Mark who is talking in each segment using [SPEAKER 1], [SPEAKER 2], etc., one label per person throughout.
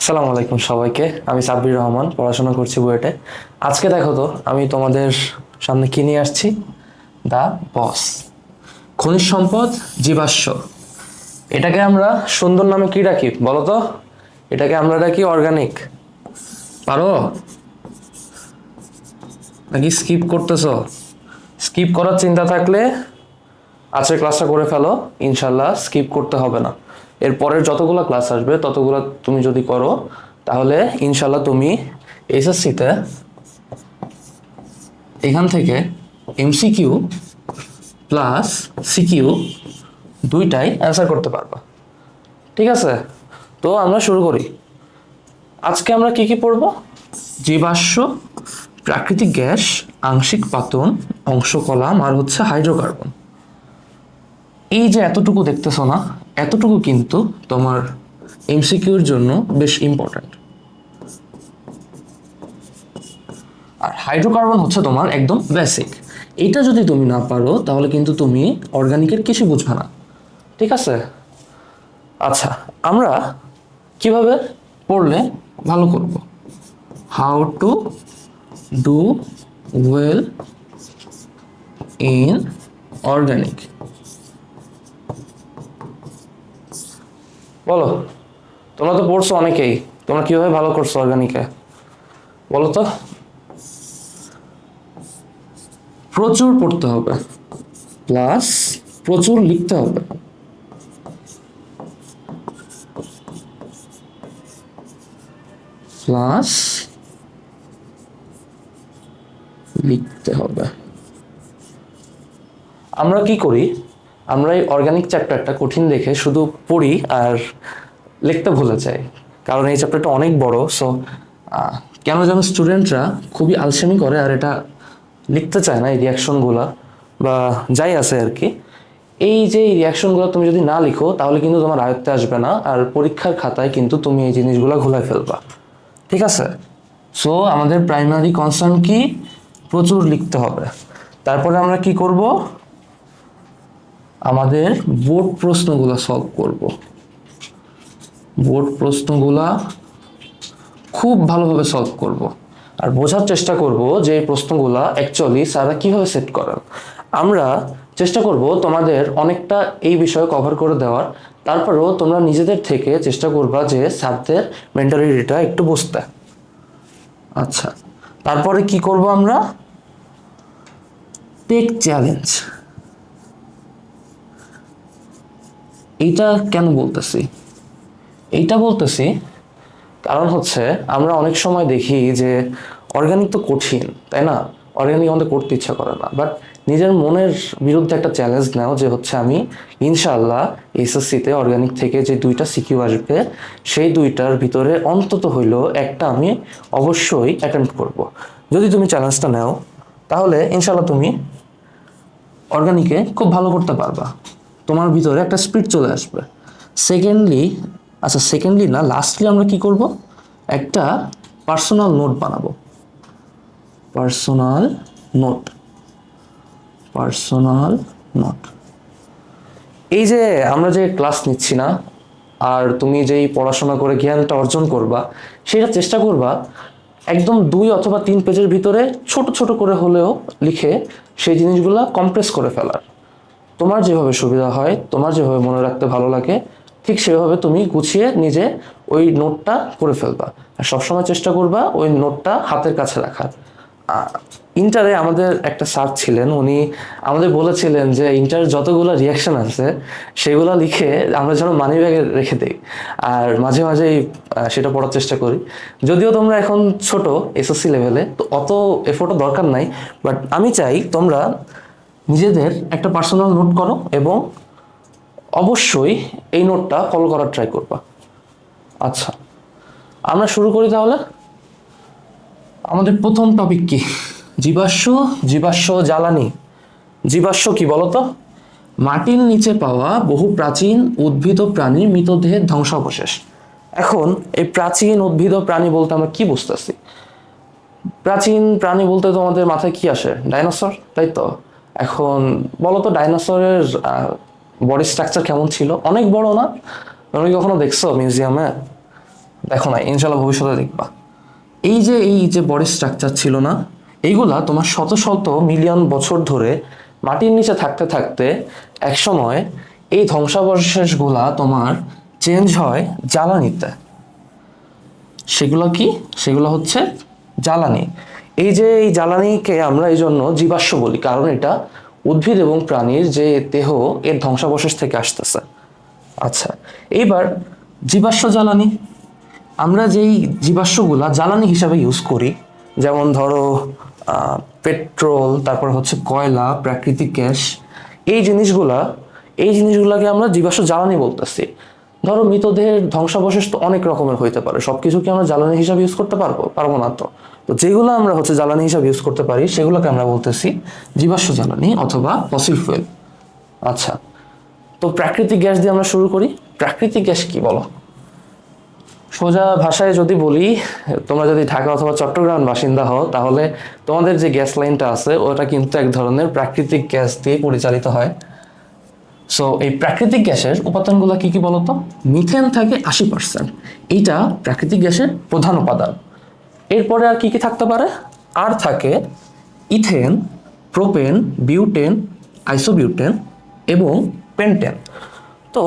[SPEAKER 1] আসসালামু আলাইকুম সবাইকে। আমি সাব্বির রহমান, পড়াশোনা করছি বুয়েটে। আজকে দেখো তো আমি তোমাদের সামনে কি নিয়ে আসছি। দা বস, খনিজ সম্পদ, জীবাশ্ম। এটাকে আমরা সুন্দর নামে কি ডাকি বলো তো? এটাকে আমরা ডাকি অর্গানিক। পারো নাকি স্কিপ করতেছো? স্কিপ করার চিন্তা থাকলে আজকের ক্লাসটা করে ফেলো, ইনশাল্লাহ স্কিপ করতে হবে না। এর পরের যতগুলো ক্লাস আসবে ততগুলো তুমি যদি করো তাহলে ইনশাল্লাহ তুমি এসএসসিতে এখান থেকে এমসিকিউ প্লাস সিকিউ দুইটাই অ্যান্সার করতে পারবা। ঠিক আছে, তো আমরা শুরু করি। আজকে আমরা কি কি পড়ব? জীবাশ্ম, প্রাকৃতিক গ্যাস, আংশিক পাতন, অংশকলাম আর হচ্ছে হাইড্রোকার্বন। এই যে এতটুকু দেখতেছো না, এতটুকু কিন্তু তোমার এমসিকিউর জন্য বেশ ইম্পর্ট্যান্ট। আর হাইড্রোকার্বন হচ্ছে তোমার একদম বেসিক। এটা যদি তুমি না পারো তাহলে কিন্তু তুমি অর্গানিকের কিছু বুঝবে না। ঠিক আছে, আচ্ছা আমরা কিভাবে পড়লে ভালো করব? How to do well in organic. বলো, তোমরা তো পড়ছো অনেকেই, তোমরা কিভাবে ভালো করছো অর্গানিকে বলো তো? প্রচুর পড়তে হবে প্লাস প্রচুর লিখতে হবে। প্লাস লিখতে হবে। আমরা কি করি, আমরা এই অর্গানিক চ্যাপ্টারটা কঠিন দেখে শুধু পড়ি আর লিখতে ভুলে যাই, কারণ এই চ্যাপ্টারটা অনেক বড়। সো কেন যেন স্টুডেন্টরা খুবই আলসেমি করে আর এটা লিখতে চায় না, এই রিয়াকশনগুলা বা যাই আছে আর কি। এই যে এই রিয়াকশনগুলো তুমি যদি না লিখো তাহলে কিন্তু তোমার আয়ত্তে আসবে না, আর পরীক্ষার খাতায় কিন্তু তুমি এই জিনিসগুলো ঘুলাই ফেলবা। ঠিক আছে, সো আমাদের প্রাইমারি কনসার্ন কি? প্রচুর লিখতে হবে। তারপরে আমরা কি করব? আমাদের বোর্ড প্রশ্নগুলো সলভ করব। বোর্ড প্রশ্নগুলা খুব ভালোভাবে সলভ করব আর বোঝার চেষ্টা করব যে এই প্রশ্নগুলা অ্যাকচুয়ালি স্যাররা কিভাবে সেট করেন। আমরা চেষ্টা করব তোমাদের অনেকটা এই বিষয়ে কভার করে দেওয়ার। তারপরেও তোমরা নিজেদের থেকে চেষ্টা করবা যে স্যারদের মেন্টালিটিটা একটু বুঝতে। আচ্ছা, তারপরে কি করব আমরা? Take challenge. এইটা কেন বলতেছি? এইটা বলতেছি কারণ হচ্ছে আমরা অনেক সময় দেখি যে অর্গানিক তো কঠিন, তাই না? অর্গানিক আমাদের করতে ইচ্ছা করে না, বাট নিজের মনের বিরুদ্ধে একটা চ্যালেঞ্জ নাও যে হচ্ছে আমি ইনশাআল্লাহ এসএসসিতে অর্গানিক থেকে যে দুইটা সিকিউ আসবে সেই দুইটার ভিতরে অন্তত হইলেও একটা আমি অবশ্যই অ্যাটেম্প্ট করব। যদি তুমি চ্যালেঞ্জটা নাও তাহলে ইনশাআল্লাহ তুমি অর্গানিকে খুব ভালো করতে পারবা, তোমার ভিতরে একটা স্পিড চলে আসবে। সেকেন্ডলি, আচ্ছা সেকেন্ডলি না, লাস্টলি আমরা কি করব? একটা পার্সোনাল নোট বানাবো। Personal note, personal note. এই যে আমরা যে ক্লাস নিচ্ছি না, আর তুমি যেই পড়াশোনা করে জ্ঞানটা অর্জন করবা সেটা চেষ্টা করবা একদম 2 অথবা 3 পেজের ভিতরে ছোট ছোট করে হলেও লিখে সেই জিনিসগুলা কম্প্রেস করে ফেলার। তোমার যেভাবে সুবিধা হয়, তোমার যেভাবে মনে রাখতে ভালো লাগে, ঠিক সেভাবে তুমি গুছিয়ে নিজে ওই নোটটা করে ফেলবা। আর সবসময় চেষ্টা করবা ওই নোটটা হাতের কাছে রাখার। ইন্টারে আমাদের একটা স্যার ছিলেন, উনি আমাদের বলেছিলেন যে ইন্টার যতগুলো রিয়াকশন আছে সেগুলো লিখে আমরা যেন মানি ব্যাগে রেখে দিই, আর মাঝে মাঝেই সেটা পড়ার চেষ্টা করি। যদিও তোমরা এখন ছোট, এসএসসি লেভেলে, তো অত এফোর্টও দরকার নাই, বাট আমি চাই তোমরা নিজেদের একটা পার্সোনাল নোট করো এবং অবশ্যই এই নোটটা ফলো করার ট্রাই করবা। আচ্ছা, আমরা শুরু করি তাহলে। আমাদের প্রথম টপিক কি? জীবাশ্ম, জীবাশ্ম জ্বালানি। জীবাশ্ম কি বলতো? মাটির নিচে পাওয়া বহু প্রাচীন উদ্ভিদ ও প্রাণীর মৃতদেহের ধ্বংসাবশেষ। এখন এই প্রাচীন উদ্ভিদ ও প্রাণী বলতে আমরা কি বুঝতেছি? প্রাচীন প্রাণী বলতে তো আমাদের মাথায় কি আসে? ডাইনোসর, তাই তো? এখন বলো তো ডাইনোসরের বডি স্ট্রাকচার কেমন ছিল? অনেক বড় না? তুমি কখনো দেখছো মিউজিয়ামে? দেখো না, ইনশাল্লাহ ভবিষ্যতে দেখবা। এই যে বডি স্ট্রাকচার ছিল না, এইগুলা তোমার শত শত মিলিয়ন বছর ধরে মাটির নিচে থাকতে থাকতে একসময় এই ধ্বংসাবশেষগুলা তোমার চেঞ্জ হয় জ্বালানিতে। সেগুলো কি? সেগুলো হচ্ছে জ্বালানি। এই জ্বালানিকে আমরা এই জন্য জীবাশ্ম বলি, কারণ এটা উদ্ভিদ এবং প্রাণীর যে দেহ এর ধ্বংসাবশেষ থেকে আসতেছে। আচ্ছা, এইবার জীবাশ্ম জ্বালানি, আমরা যেই জীবাশ্মগুলা জ্বালানি হিসাবে ইউজ করি, যেমন ধরো পেট্রোল, তারপর হচ্ছে কয়লা, প্রাকৃতিক গ্যাস, এই জিনিসগুলাকে আমরা জীবাশ্ম জ্বালানি বলতেছি। ধরো মৃতদেহের ধ্বংসাবশেষ তো অনেক রকমের হইতে পারে, সবকিছু কি আমরা জ্বালানি হিসাবে ইউজ করতে পারবো? পারবো না। তো তো যেগুলো আমরা হচ্ছে জ্বালানি হিসাবে ইউজ করতে পারি সেগুলোকে আমরা বলতেছি জীবাশ্ম জ্বালানি অথবা ফসিল ফুয়েল। আচ্ছা, তো প্রাকৃতিক গ্যাস দিয়ে আমরা শুরু করি। প্রাকৃতিক গ্যাস কি বলো? সোজা ভাষায় যদি বলি, তোমরা যদি ঢাকা অথবা চট্টগ্রাম বাসিন্দা হও তাহলে তোমাদের যে গ্যাস লাইনটা আছে ওটা কিন্তু এক ধরনের প্রাকৃতিক গ্যাস দিয়ে পরিচালিত হয়। সো এই প্রাকৃতিক গ্যাসের উপাদানগুলো কি কি বলতো? মিথেন থাকে 80%, এইটা প্রাকৃতিক গ্যাসের প্রধান উপাদান। এরপরে আর কি কি থাকতে পারে? আর থাকে ইথেন, প্রোপেন, বিউটেন, আইসোবিউটেন এবং পেন্টেন। তো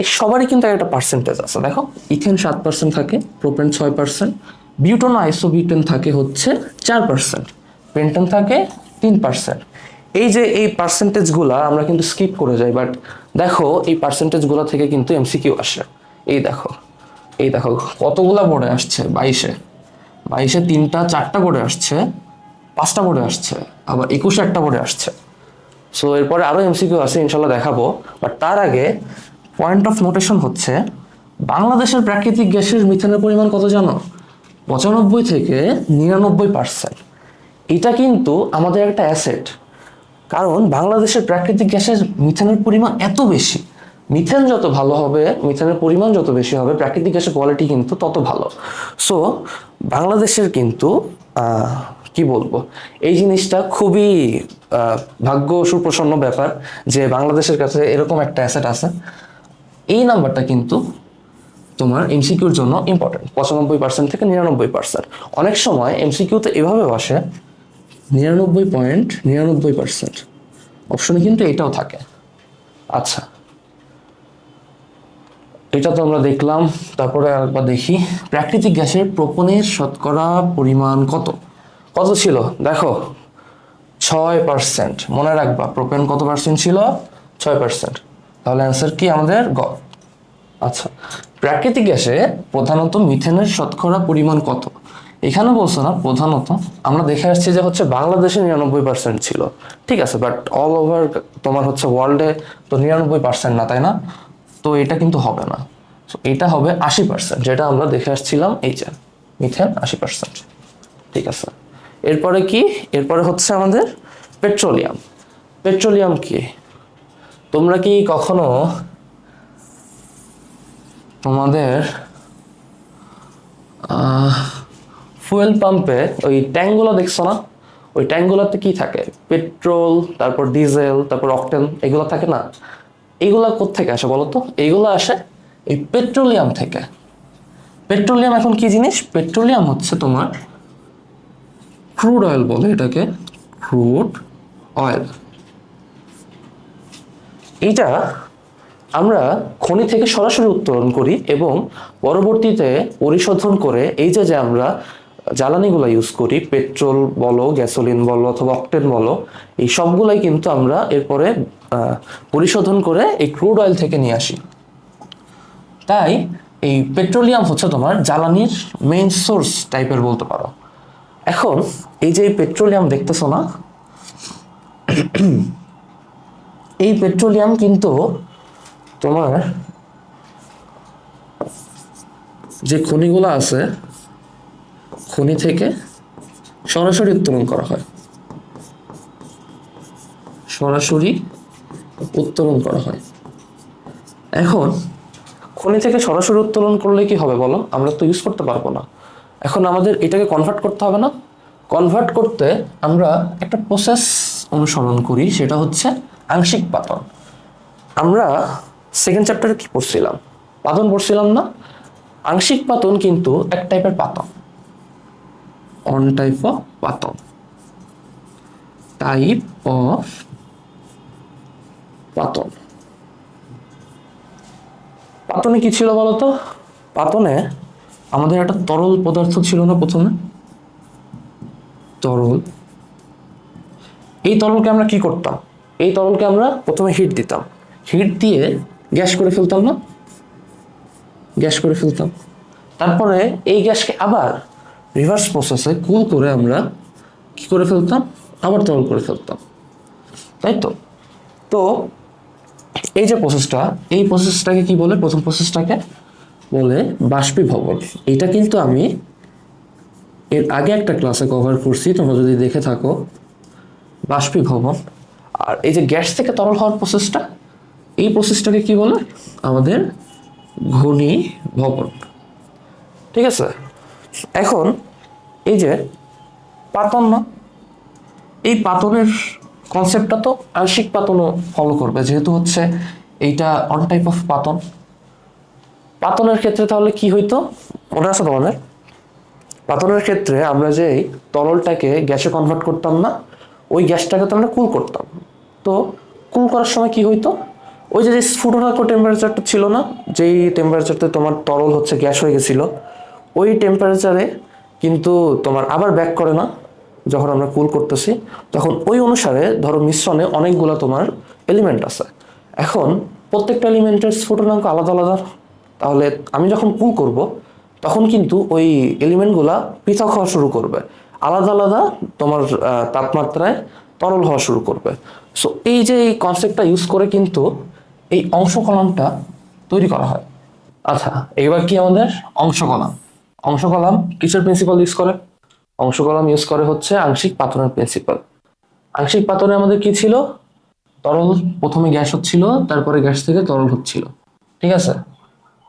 [SPEAKER 1] এই সবারই কিন্তু একটা পার্সেন্টেজ আছে। দেখো, ইথেন 7% থাকে, প্রোপেন 6%, বিউটেন আইসোবিউটেন থাকে হচ্ছে 4%, পেন্টেন থাকে 3%। এই পার্সেন্টেজগুলা আমরা কিন্তু স্কিপ করে যাই, বাট দেখো এই পার্সেন্টেজগুলো থেকে কিন্তু এমসিকিউ আসে। এই দেখো কতগুলা বোর্ডে আসছে, 22-এ 3টা 4টা বোর্ডে আসছে, 5টা বোর্ডে আসছে, আবার 21-এ একটা বোর্ডে আসছে। সো এরপরে আরও এমসিকিউ আছে, ইনশাল্লাহ দেখাবো। বাট তার আগে পয়েন্ট অফ নোটেশন হচ্ছে, বাংলাদেশের প্রাকৃতিক গ্যাসের মিথেনের পরিমাণ কত জানো? 95 থেকে 99%। এটা কিন্তু আমাদের একটা অ্যাসেট, কারণ বাংলাদেশের প্রাকৃতিক গ্যাসের মিথেনের পরিমাণ এত বেশি। মিথেন যত ভালো হবে, মিথেনের পরিমাণ যত বেশি হবে, প্রাকৃতিক গ্যাসের কোয়ালিটি কিন্তু তত ভালো। সো বাংলাদেশের কিন্তু কি বলবো, এই জিনিসটা খুবই ভাগ্য সুপ্রসন্ন ব্যাপার যে বাংলাদেশের কাছে এরকম একটা অ্যাসেট আছে। এই নাম্বারটা কিন্তু তোমার এমসিকিউর জন্য ইম্পর্টেন্ট, 95 থেকে 99%। অনেক সময় এমসিকিউতে এভাবে বসে 99.99%, অপশনে কিন্তু এটাও থাকে। আচ্ছা, এটা তো আমরা দেখলাম। তারপরে আরেকবার দেখি, প্রাকৃতিক গ্যাসের প্রোপনের শতকরা পরিমাণ কত কত ছিল? দেখো 6%। মনে রাখবা প্রোপেন কত পার্সেন্ট ছিল? 6%। তাহলে অ্যান্সার কি আমাদের গ। আচ্ছা, প্রাকৃতিক গ্যাসে প্রধানত মিথেনের শতকরা পরিমাণ কত? এখানে বলছো না প্রধানত, আমরা দেখে আসছি যে হচ্ছে বাংলাদেশে 99% ছিল, ঠিক আছে, বাট অল ওভার তোমার হচ্ছে ওয়ার্ল্ডে তো 99% না, তাই না? তো এটা কিন্তু হবে না। এটা হবে 80%, যেটা আমরা দেখে আসছিলাম, এই যে মিথেন 80%। ঠিক আছে, এরপরে কি? এরপরে হচ্ছে আমাদের পেট্রোলিয়াম। পেট্রোলিয়াম কি? তোমরা কি কখনো তোমাদের ফুয়েল পাম্পে ওই ট্যাঙ্কগুলো দেখছো না? ওই ট্যাঙ্কগুলোতে কি থাকে? পেট্রোল, তারপর ডিজেল, তারপর অকটেন, এগুলো থাকে না? এইগুলা কোত্থেকে আসে বলো তো? এইগুলো আসে এই পেট্রোলিয়াম থেকে। পেট্রোলিয়াম এখন কি জিনিস? পেট্রোলিয়াম হচ্ছে তোমার ক্রুড অয়েল বলে এটাকে, ক্রুড অয়েল। এইটা আমরা খনি থেকে সরাসরি উত্তোলন করি এবং পরবর্তীতে পরিশোধন করে এই যে আমরা জ্বালানিগুলো ইউজ করি, পেট্রোল বলো, গ্যাসোলিন বলো অথবা অকটেন বলো, এই সবগুলাই কিন্তু আমরা এরপরে পরিশোধন করে এই ক্রুড অয়েল থেকে নিয়ে আসি। তাই এই পেট্রোলিয়াম হচ্ছে তোমার জ্বালানির মেইন সোর্স টাইপের বলতে পারো। এখন এই যে পেট্রোলিয়াম দেখতেছো না, এই পেট্রোলিয়াম কিন্তু তোমার যে খনিগুলো আছে, খনি থেকে সরাসরি উত্তোলন করা হয়, সরাসরি উত্তোলন করা হয়। এখন খনি থেকে সরাসরি উত্তোলন করলে কি হবে বলো? আমরা তো ইউজ করতে পারবো না। এখন আমাদের এটাকে কনভার্ট করতে হবে না? কনভার্ট করতে আমরা একটা প্রসেস অনুসরণ করি, সেটা হচ্ছে আংশিক পাতন। আমরা সেকেন্ড চ্যাপ্টারে কি পড়ছিলাম? পাতন পড়ছিলাম না? আংশিক পাতন কিন্তু এক টাইপের পাতন, অন টাইপ অফ পাতন, টাইপ অফ পাতন। পাতনে কি ছিল বলতো? পাতনে আমাদের একটা তরল পদার্থ ছিল না প্রথমে, তরল। এই তরলকে আমরা কি করতাম? এই তরলকে আমরা প্রথমে হিট দিতাম, হিট দিয়ে গ্যাস করে ফেলতাম না, গ্যাস করে ফেলতাম। তারপরে এই গ্যাসকে আবার রিভার্স প্রসেসে কুল করে আমরা কি করে ফেলতাম? আবার তরল করে ফেলতাম, তাই তো? তো এই যে প্রসেসটা, এই প্রসেসটাকে কি বলে? প্রথম প্রসেসটাকে বলে বাষ্পীভবন। এটা কিন্তু আমি এর আগে একটা ক্লাসে কভার করছি, তোমরা যদি দেখে থাকো, বাষ্পীভবন। আর এই যে গ্যাস থেকে তরল হওয়ার প্রসেসটা, এই প্রসেসটাকে কি বলে? আমাদের ঘনীভবন। ঠিক আছে? এখন এই যে পাতন না, এই পাতনের কনসেপ্টটা তো আংশিক পাতনও ফলো করবে, যেহেতু হচ্ছে এইটা অন টাইপ অফ পাতন। পাতনের ক্ষেত্রে তাহলে কি হইতো মনে আছে তোমাদের? পাতনের ক্ষেত্রে আমরা যে তরলটাকে গ্যাসে কনভার্ট করতাম না, ওই গ্যাসটাকে তো আমরা কুল করতাম। তো কুল করার সময় কি হইতো? ওই যে স্ফুটনাঙ্ক টেম্পারেচারটা ছিল না, যেই টেম্পারেচারতে তোমার তরল হচ্ছে গ্যাস হয়ে গেছিল, ওই টেম্পারেচারে কিন্তু তোমার আবার ব্যাক করে না যখন আমরা কুল করতেছি, তখন ওই অনুসারে ধরো মিশ্রণে অনেকগুলো তোমার এলিমেন্ট আছে। এখন প্রত্যেকটা এলিমেন্টের স্ফুটনাঙ্ক আলাদা আলাদা, তাহলে আমি যখন কুল করব তখন কিন্তু ওই এলিমেন্টগুলা পৃথক হওয়া শুরু করবে, আলাদা আলাদা তোমার তাপমাত্রায় তরল হওয়া শুরু করবে। সো এই যে এই কনসেপ্টটা ইউজ করে কিন্তু এই অংশ কলামটা তৈরি করা হয়। আচ্ছা, এবার কি আমাদের অংশ কলাম? অংশ কলাম কিসের প্রিন্সিপাল ইউজ করে? অংশ কলাম ইউজ করে হচ্ছে আংশিক পাতনের প্রিন্সিপাল। আংশিক পাতনে আমাদের কি ছিল? তরল প্রথমে গ্যাস হচ্ছিল, তারপরে গ্যাস থেকে তরল হচ্ছিল। ঠিক আছে,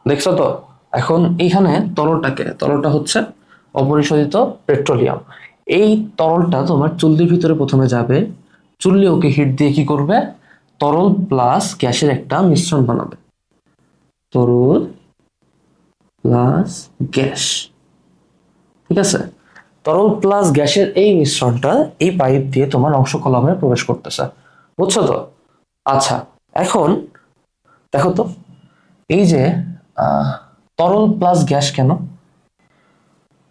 [SPEAKER 1] দেখছো তো? এখন এইখানে তরলটা হচ্ছে অপরিশোধিত পেট্রোলিয়াম। এই তরলটা তোমার চুল্লির ভিতরে প্রথমে যাবে, চুল্লি ওকে হিট দিয়ে কি করবে? তরল প্লাস গ্যাসের একটা মিশ্রণ বানাবে, তরল প্লাস গ্যাস। ঠিক আছে, তরল প্লাস গ্যাসের এই মিশ্রণটা এই পাইপ দিয়ে তোমার অংশ কলামে প্রবেশ করতেছে, বুঝছো তো? আচ্ছা, এখন দেখো তো, এই যে আহ, তরল প্লাস গ্যাস কেন?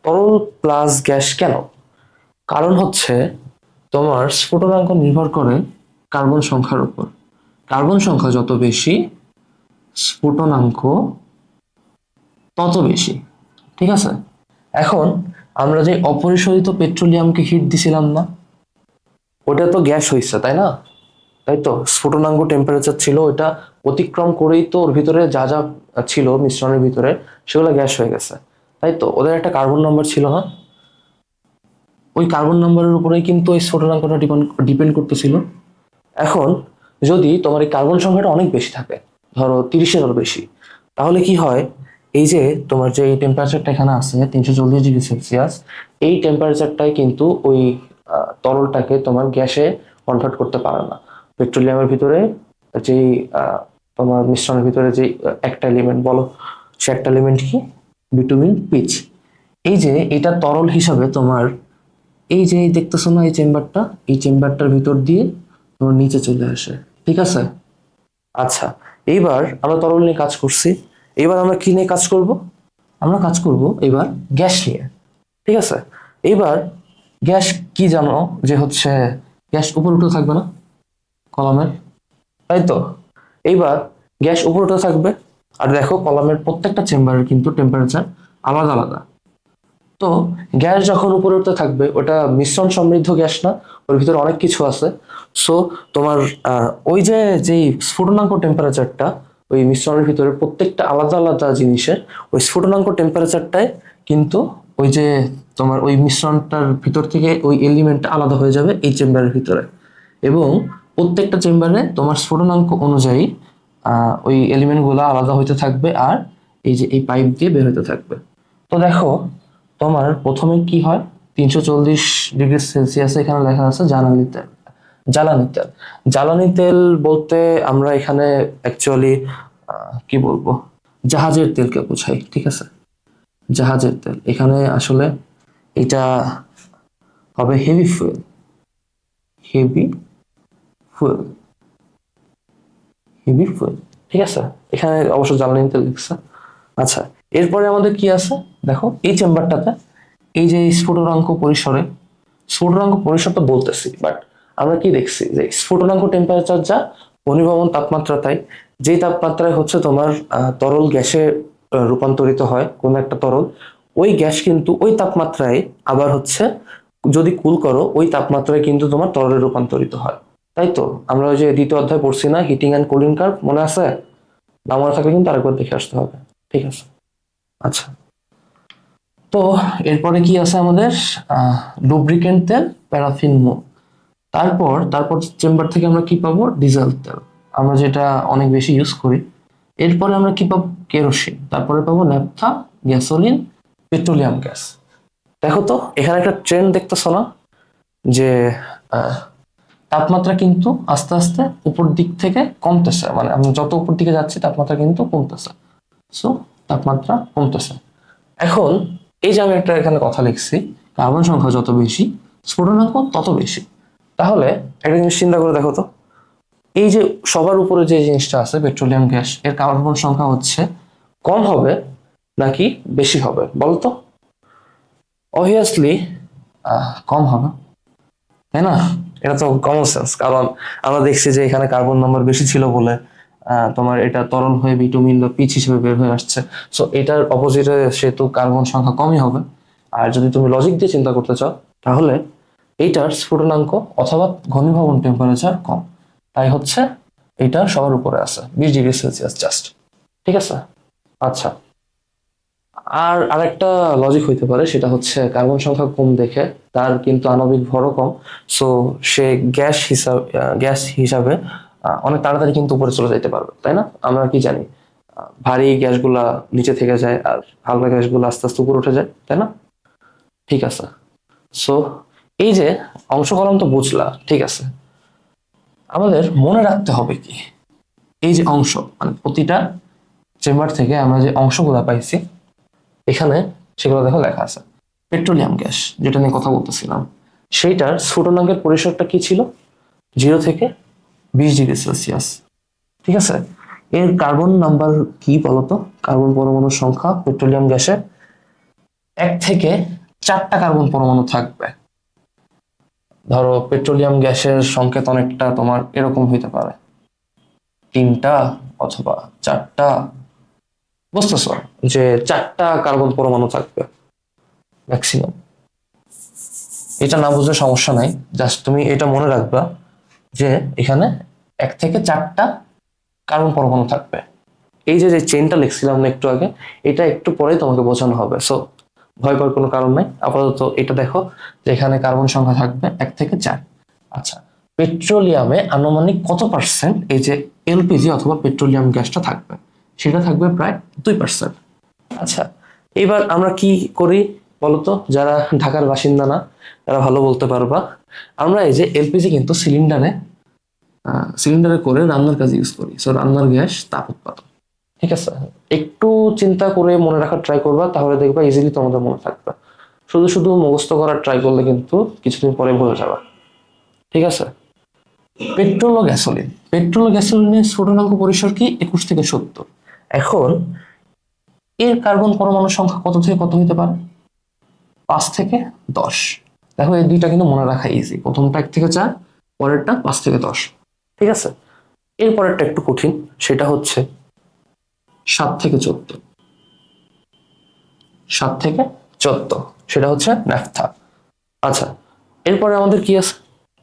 [SPEAKER 1] তরল প্লাস গ্যাস কেন? কারণ হচ্ছে তোমার স্ফুটনাঙ্ক নির্ভর করে কার্বন সংখ্যার উপর। কার্বন সংখ্যা যত বেশি, স্ফুটনাঙ্ক তত বেশি। ঠিক আছে, এখন আমরা যে অপরিশোধিত পেট্রোলিয়ামকে হিট দিছিলাম না, ওটা তো গ্যাস হয়েছে তাই না? তাই তো, স্ফুটনাঙ্ক টেম্পারেচার ছিল, ওটা অতিক্রম করেই তো ওর ভিতরে যা যা ছিল মিশ্রণের ভিতরে সেগুলো গ্যাস হয়ে গেছে, তাই তো? ওদের একটা কার্বন নাম্বার ছিল না? ওই কার্বন নাম্বারের উপরেই কিন্তু ওই স্ফুটনাঙ্কটা ডিপেন্ড করতেছিল। এখন যদি তোমার এই কার্বন সংখ্যাটা অনেক বেশি থাকে, ধরো 30-এরও বেশি, তাহলে কি হয়? এই যে তোমার যে এই টেম্পারেচারটা এখানে আছে 340°C, এই টেম্পারেচারটাই কিন্তু ওই তরলটাকে তোমার গ্যাসে কনভার্ট করতে পারে না। পেট্রোলিয়ামের ভিতরে যেই তোমার মিশ্রণের ভিতরে যে একটা এলিমেন্ট বলো, সে একটা এলিমেন্ট কি? Bitumen pitch. এই যে এটা তরল হিসাবে তোমার এই যে দেখতেছো না এই চেম্বারটা, এই চেম্বারটার ভিতর দিয়ে তোমার নিচে চলে আসে। ঠিক আছে, আচ্ছা, এইবার আমরা তরল নিয়ে কাজ করছি, এবার আমরা কি নিয়ে কাজ করব? আমরা কাজ করব এবার গ্যাস নিয়ে। ঠিক আছে, এইবার গ্যাস কি জানো? যে হচ্ছে গ্যাস উপর উঠে থাকবে না কলামের, তাই তো? এইবার গ্যাস উপর উঠে থাকবে, আর দেখো কলামের প্রত্যেকটা চেম্বারের কিন্তু টেম্পারেচার আলাদা আলাদা। তো গ্যাস যখন উপরে উঠতে থাকবে, ওটা মিশ্রণ সমৃদ্ধ গ্যাস না, ওর ভিতরে অনেক কিছু আছে। সো তোমার ওই যে যেই স্ফুটনাঙ্ক টেম্পারেচারটা ওই মিশ্রণের ভিতরে প্রত্যেকটা আলাদা আলাদা জিনিসের ওই স্ফুটনাঙ্ক টেম্পারেচারটাই কিন্তু ওই যে তোমার ওই মিশ্রণটার ভিতর থেকে ওই এলিমেন্টটা আলাদা হয়ে যাবে এই চেম্বারের ভিতরে, এবং প্রত্যেকটা চেম্বারে তোমার স্ফুটনাঙ্ক অনুযায়ী ওই এলিমেন্টগুলো আলাদা হইতে থাকবে, আর এই যে এই পাইপ দিয়ে বের হতে থাকবে। তো দেখো, তোমার প্রথমে কি হয়? 340°C এখানে লেখা আছে জ্বালানি তেল। জ্বালানি তেল, জ্বালানি তেল বলতে আমরা এখানে অ্যাকচুয়ালি কি বলবো, জাহাজের তেলকে বোঝাই। ঠিক আছে, জাহাজের তেল, এখানে আসলে এটা হবে heavy fuel, heavy fuel, heavy fuel. ঠিক আছে, এখানে অবশ্য জ্বালানি তেল লিখছে। আচ্ছা, এরপরে আমাদের কি আছে দেখো, এই চেম্বারটাতে এই যে স্ফুটনাঙ্ক পরিসরে, স্ফুটনাঙ্ক পরিসর তো বলতেছি, বাট আমরা কি দেখছি যে স্ফুটনাঙ্ক টেম্পারেচার যা, ঘনীভবন তাপমাত্রা তাই। যেই তাপমাত্রায় হচ্ছে তোমার তরল গ্যাসে রূপান্তরিত হয় কোন একটা তরল, ওই গ্যাস কিন্তু ওই তাপমাত্রায় আবার হচ্ছে যদি কুল করো ওই তাপমাত্রায় কিন্তু তোমার তরলে রূপান্তরিত হয়। তাই তো আমরা ওই যে দ্বিতীয় অধ্যায় পড়ছি না, হিটিং অ্যান্ড কুলিং কার্ভ, মনে আছে? না মনে থাকলে কিন্তু আরেকবার দেখে আসতে হবে। ঠিক আছে, আচ্ছা। তো এরপরে কি আছে আমাদের, লুব্রিকেন্ট তেল, প্যারাফিন মোম। তারপর তারপর চেম্বার থেকে আমরা কি পাবো, ডিজেল তেল, আমরা যেটা অনেক বেশি ইউজ করি। এরপরে আমরা কি পাবো, কেরোসিন। তারপরে পাবো ন্যাপথা, গ্যাসোলিন, পেট্রোলিয়াম গ্যাস। দেখো তো এখানে একটা ট্রেন্ড দেখতেছো না, যে আহ, তাপমাত্রা কিন্তু আস্তে আস্তে উপর দিক থেকে কমতেছে, মানে আমরা যত উপর দিকে যাচ্ছি তাপমাত্রা কিন্তু কমতেছে। সো তাপমাত্রা কমতেছে। এখন এই যে আমি একটা এখানে কথা লিখছি, কার্বন সংখ্যা যত বেশি স্ফুটনাঙ্ক তত বেশি। তাহলে একটা জিনিস চিন্তা করে দেখো তো, এই যে সবার উপরে যে জিনিসটা আছে পেট্রোলিয়াম গ্যাস, এর কার্বন সংখ্যা হচ্ছে কম হবে নাকি বেশি হবে বলতো? অবভিয়াসলি কম হবে, তাই না? এটা তো কমন সেন্স, কারণ আমরা দেখছি যে এখানে কার্বন নাম্বার বেশি ছিল বলে তোমার এটা তরল হয়ে ভিটামিন বা পিচ হিসেবে বের হয়ে আসছে। সো এটার অপোজিটে সেহেতু কার্বন সংখ্যা কমই হবে। আর যদি তুমি লজিক দিয়ে চিন্তা করতে চাও, তাহলে এইটার স্ফুটনাঙ্ক অথবা ঘনীভবন টেম্পারেচার কম, তাই হচ্ছে এটা সবার উপরে আছে 20 ডিগ্রি সেলসিয়াস জাস্ট। ঠিক আছে, আচ্ছা। আর আরেকটা লজিক হইতে পারে, সেটা হচ্ছে কার্বন সংখ্যা কম দেখে তার কিন্তু আণবিক ভরও কম। সো সে গ্যাস হিসাবে অনেক তাড়াতাড়ি কিন্তু উপরে চলে যেতে পারবে, তাই না? আমরা কি জানি, ভারী গ্যাসগুলা নিচে থেকে যায় আর হালকা গ্যাসগুলো আস্তে আস্তে উপরে উঠে যায়, তাই না? ঠিক আছে, সো এই যে অংশ কলম তো বুঝলা, ঠিক আছে। আমাদের মনে রাখতে হবে কি, এই যে অংশ মানে প্রতিটা চেম্বার থেকে আমরা যে অংশগুলা পাইছি এখানে, সেগুলো দেখো লেখা আছে। পেট্রোলিয়াম গ্যাস যেটা নিয়ে কথা বলতেছিলাম, সেইটার স্ফুটনাঙ্কের পরিসরটা কি ছিল, 0 থেকে 20 ডিগ্রি সেলসিয়াস। ঠিক আছে, এর কার্বন নাম্বার কি বলতো, কার্বন পরমাণুর সংখ্যা পেট্রোলিয়াম গ্যাসে 1 থেকে 4টা কার্বন পরমাণু থাকবে। ধরো পেট্রোলিয়াম গ্যাসের সংকেত অনেকটা তোমার এরকম হইতে পারে, 3টা অথবা 4টা, বুঝতেছো? যে 4টা কার্বন পরমাণু থাকবে ম্যাক্সিমাম। এটা না বুঝলে সমস্যা নাই, জাস্ট তুমি এটা মনে রাখবা যে এখানে 1 থেকে 4টা কার্বন পরমাণু থাকবে। এই যে যে চেনটা লিখছিলাম না একটু আগে, এটা একটু পরেই তোমাকে বোঝানো হবে। সো ভয় পাওয়ার কোনো কারণ নাই, আপাতত এটা দেখো যে এখানে কার্বন সংখ্যা থাকবে 1 থেকে 4। আচ্ছা, পেট্রোলিয়ামে আনুমানিক কত পার্সেন্ট এই যে এলপিজি অথবা পেট্রোলিয়াম গ্যাসটা থাকবে, সেটা থাকবে প্রায় 2%। আচ্ছা, এবার আমরা কি করি বলতো, যারা ঢাকার বাসিন্দা না তারা ভালো বলতে পারবা। আমরা এই যে এলপিজি কিন্তু সিলিন্ডারে করে রান্নার কাজে ইউজ করি, সো রান্নার গ্যাস, তাপ উৎপাদন। ঠিক আছে, একটু চিন্তা করে মনে রাখার ট্রাই করবা, তাহলে দেখবা ইজিলি তোমাদের মনে থাকবে। শুধু শুধু মুখস্থ করার ট্রাই করলে কিন্তু কিছুদিন পরে ভুলে যাবা। ঠিক আছে, পেট্রোল ও গ্যাসোলিন, পেট্রোল ও গ্যাসোলিনের স্ফুটনাঙ্ক পরিসর কি 21 থেকে 70। এখন এর কার্বন পরমাণু সংখ্যা কত থেকে কত হতে পারে, 5 থেকে 10। দেখো এই দুইটা কিন্তু মনে রাখা ইজি, প্রথমটা 1 থেকে 4, পরেরটা 5 থেকে 10। ঠিক আছে, এর পরেরটা একটু কঠিন, সেটা হচ্ছে 7 থেকে 14। 7 থেকে 14, সেটা হচ্ছে ন্যাফথা। আচ্ছা, এরপরে আমাদের কি আছে,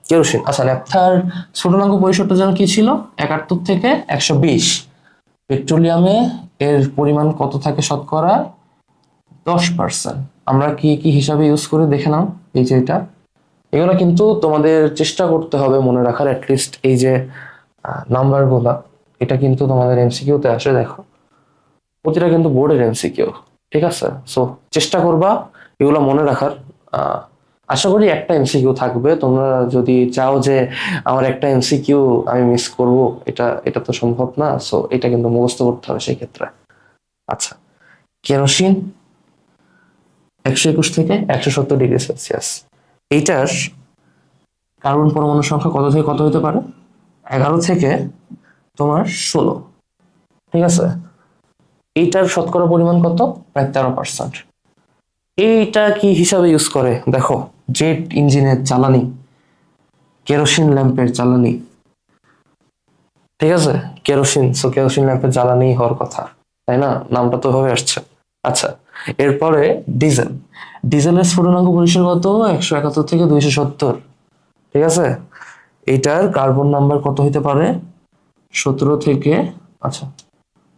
[SPEAKER 1] কেরোসিন। আচ্ছা, ন্যাপথার স্ফুটনাঙ্ক পরিসরটা যেন কি ছিল, 71 থেকে 120। পেট্রোলিয়ামে এর পরিমাণ কত থাকে শতকরা, 10%। আমরা কি কি হিসাবে ইউজ করে দেখে নাও, এই যে এটা, এগুলো কিন্তু তোমাদের চেষ্টা করতে হবে মনে রাখার, অ্যাটলিস্ট এই যে নাম্বার গুলা, এটা কিন্তু তোমাদের এমসিকিউ তে আসে, দেখো প্রতিটা কিন্তু বোর্ডের এমসিকিউ। ঠিক আছে, সো চেষ্টা করবা এগুলো মনে রাখার। আহ, আশা করি একটা এমসিকিউ থাকবে, তোমরা যদি চাও যে আমার একটা এমসিকিউ আমি মিস করব, এটা এটা তো সম্ভব না। সো এটা কিন্তু মুখস্থ করতে হবে সেই ক্ষেত্রে। আচ্ছা, কেরোসিন 121 থেকে 170°C। এইটার কার্বন পরমাণুর সংখ্যা কত থেকে কত হতে পারে? 11 থেকে তোমার 16। ঠিক আছে, এইটার শতকরা পরিমাণ কত? প্রায় 13%। এইটা কি হিসাবে ইউজ করে দেখো, জেট ইঞ্জিনের জ্বালানি, কেরোসিন ল্যাম্পের জ্বালানি। ঠিক আছে, কেরোসিন ল্যাম্পের জ্বালানি হওয়ার কথা, তাই না? নামটা তো ভাবে আসছে। আচ্ছা, এরপরে ডিজেলের স্ফুটনাঙ্ক পরিসর কত? 171 থেকে 270। ঠিক আছে, এইটার কার্বন নাম্বার কত হইতে পারে? 17 থেকে, আচ্ছা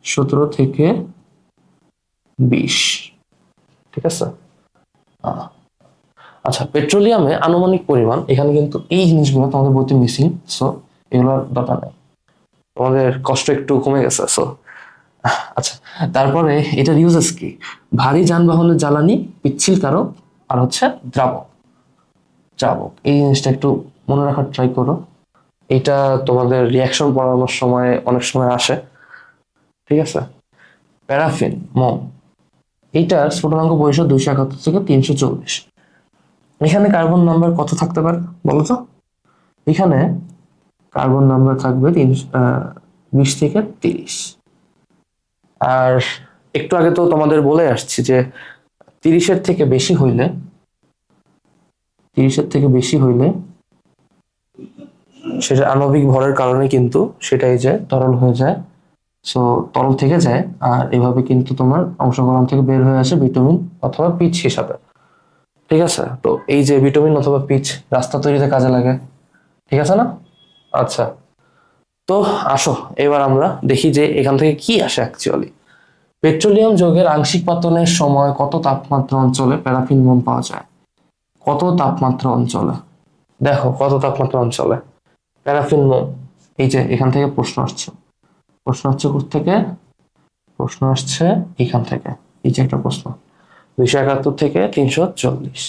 [SPEAKER 1] 17 থেকে 20। ঠিক আছে। আচ্ছা, পেট্রোলিয়ামে আনুমানিক পরিমাণ, এখানে কিন্তু এই জিনিসগুলো তোমাদের বইতে মিসিং, সো এগুলোর দরকার নেই, তোমাদের কষ্ট একটু কমে গেছে। সো আচ্ছা, তারপরে এটার ইউজেস কি? ভারী যানবাহনের জ্বালানি, পিচ্ছিল কারক, আর হচ্ছে দ্রাবক। এই জিনিসটা একটু মনে রাখার ট্রাই করো, এটা তোমাদের রিয়াকশন পড়ানোর সময় অনেক সময় আসে। ঠিক আছে। প্যারাফিন, মোম, এইটার স্ফুটনাঙ্ক পরিসর 271 থেকে 340। এখানে কার্বন নাম্বার কত থাকতে পারে বলো তো? এখানে কার্বন নাম্বার থাকবে 20 থেকে 30। আর একটু আগে তো তোমাদের বলে আসছি যে 30-এর থেকে বেশি হইলে, 30-এর থেকে বেশি হইলে সেটা আণবিক ভরের কারণে কিন্তু সেটাই যে তরল হয়ে যায়, সো তরল থেকে যায়, আর এভাবে কিন্তু তোমার অংশগ্রহণ থেকে বের হয়ে আসে ভিটামিন অথবা পিচ হিসাবে। ঠিক আছে, তো এই যে ভিটামিন অথবা পিচ রাস্তা তৈরিতে কাজে লাগে। ঠিক আছে না? আচ্ছা, তো আসো এবার আমরা দেখি যে এখান থেকে কি আসে অ্যাকচুয়ালি। পেট্রোলিয়াম যৌগের আংশিক পাতনের সময় কত তাপমাত্রা অঞ্চলে প্যারাফিন মোম পাওয়া যায়? কত তাপমাত্রা অঞ্চলে? দেখো কত তাপমাত্রা অঞ্চলে প্যারাফিন মোম। এই যে এখান থেকে প্রশ্ন আসছে, থেকে প্রশ্ন আসছে এখান থেকে, এই যে একটা প্রশ্ন 271 থেকে 340।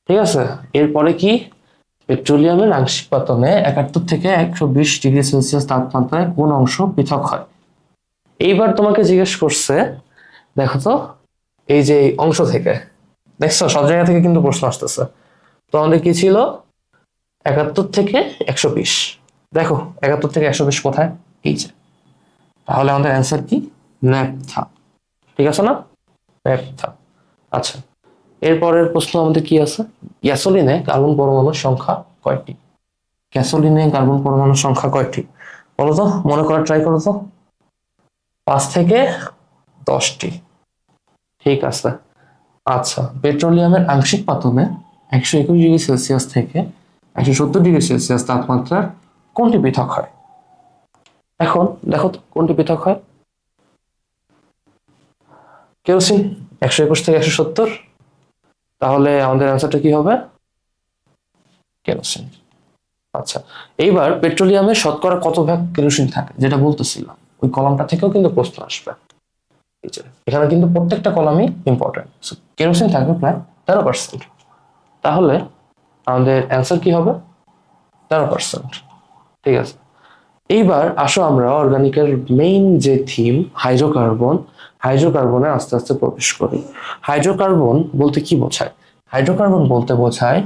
[SPEAKER 1] ঠিক আছে, এরপরে কি? পেট্রোলিয়ামের আংশিক পাতনে 71 থেকে 120°C তাপমাত্রায় কোন অংশ পৃথক হয়? এইবার তোমাকে জিজ্ঞেস করছে, দেখো তো, এই যে অংশ থেকে, দেখছো সব জায়গা থেকে কিন্তু প্রশ্ন আসতেছে। তো আমাদের কি ছিল? 71 থেকে 120। দেখো 71 থেকে 120 কোথায়? এই যে, তাহলে আমাদের অ্যান্সার কি? ন্যাপথা। ঠিক আছে না? ন্যাপথা। আচ্ছা, এরপরের প্রশ্ন আমাদের কি আছে? গ্যাসোলিনে কার্বন পরমাণুর সংখ্যা কয়টি? গ্যাসোলিনে কার্বন পরমাণুর সংখ্যা কয়টি বলো তো? মনে করার ট্রাই করো তো। 5 থেকে 10টি। ঠিক আছে। আচ্ছা, পেট্রোলিয়ামের আংশিক পাতনে 121°C থেকে 170°C তাপমাত্রার কোনটি পৃথক হয়? এখন দেখো তো কোনটি পৃথক হয়। কেরোসিন 121 থেকে 170, তাহলে আমাদের অ্যান্সারটা কি হবে? কেরোসিন। আচ্ছা, এইবার পেট্রোলিয়ামে শতকরা কত ভাগ কেরোসিন থাকে যেটা বলতেছিলাম, ওই কলামটা থেকেও কিন্তু প্রশ্ন আসবে। এখানে কিন্তু প্রত্যেকটা কলামই ইম্পর্টেন্ট। কেরোসিন থাকবে প্রায় 13%, তাহলে আমাদের অ্যান্সার কি হবে? 13%। ঠিক আছে, এইবার আসো আমরা অর্গানিকের মেইন যে থিম হাইড্রোকার্বনে আস্তে আস্তে প্রবেশ করি। হাইড্রোকার্বন বলতে কি বোঝায়? হাইড্রোকার্বন বলতে বোঝায়